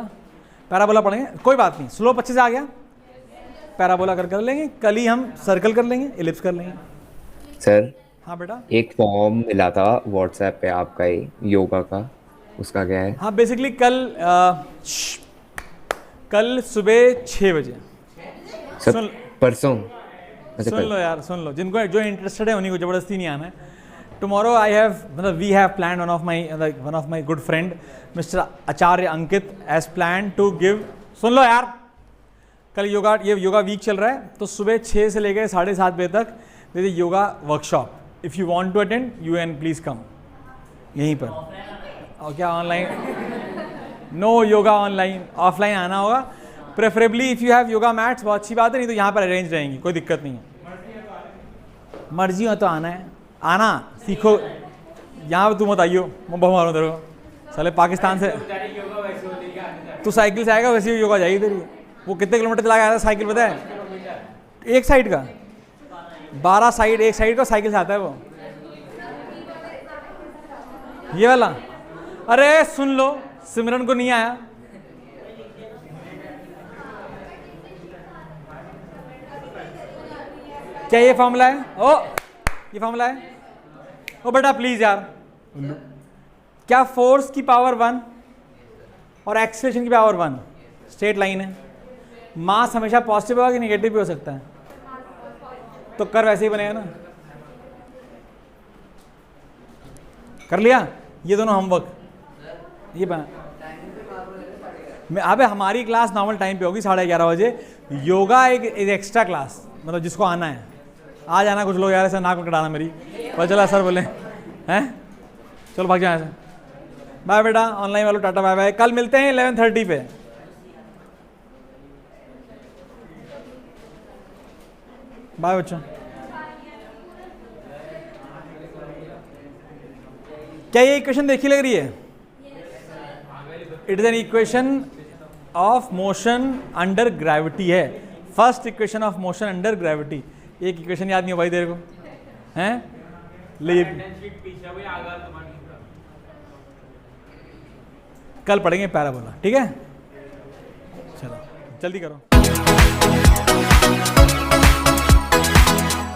पैराबोला पढ़ेंगे। कोई बात नहीं, स्लोप अच्छे से आ गया, पैराबोला कर लेंगे। कल ही हम सर्कल कर लेंगे, एलिप्स कर लेंगे। सर हाँ बेटा। एक फॉर्म मिला था व्हाट्सएप पे आपका ही योगा का, उसका क्या है? हाँ बेसिकली कल सुबह 6 बजे। सर परसों? अच्छा, सुन लो यार, सुन लो, जिनको जो इंटरेस्टेड है उन्हीं को, जबरदस्ती नहीं आना है। टुमारो आई हैव, मतलब we have plan, one of my good friend mister Acharya Ankit has plan to give, सुन लो यार, कल ये योगा वीक चल रहा है, तो सुबह 6 से लेकर 7:30 बजे तक the yoga workshop. If you want to attend you can please come यहीं पर। और क्या online? No yoga online, offline आना होगा preferably. If you have yoga mats बहुत अच्छी बात है, नहीं तो यहाँ पर अरेंज रहेंगी, कोई दिक्कत नहीं है। मर्जी हो तो आना है, आना सीखो। यहाँ पर तुम मत आइयो, मैं बहुत मारूँ तेरे को साले पाकिस्तान से। तू साइकिल से आएगा, वैसे ही योगा जाएगी तेरी। वो कितने किलोमीटर चला गया था साइकिल, पता है? एक साइड का 12 साइड, एक साइड का साइकिल से आता है वो, ये वाला। अरे सुन लो, सिमरन को नहीं आया। क्या ये फॉर्मूला है? ओ ये फॉर्मूला है? ओ बेटा प्लीज यार, क्या फोर्स की पावर 1 और एक्सेलरेशन की पावर 1 स्ट्रेट लाइन है? मास हमेशा पॉजिटिव होगा कि नेगेटिव भी हो सकता है? तो कर वैसे ही बनेगा ना। कर लिया ये दोनों होमवर्क? ये बना। अबे हमारी क्लास नॉर्मल टाइम पे होगी 11:30 बजे। योगा एक एक्स्ट्रा क्लास, मतलब जिसको आना है आ जाना। कुछ लोग यार ऐसा नाक में कटाना मेरी, पता चला सर बोले हैं चलो भाग जाए ऐसे। बाय बेटा, ऑनलाइन वालों टाटा बाय बाय। कल मिलते हैं 11:30 पे। बाय बच्चों। क्या ये इक्वेशन देखी लग रही है? It is an equation of motion under gravity है। First equation of motion under gravity. एक इक्वेशन याद नहीं हो भाई तेरे को? हैं ले कल पढ़ेंगे पैराबोला, ठीक है? चलो जल्दी करो।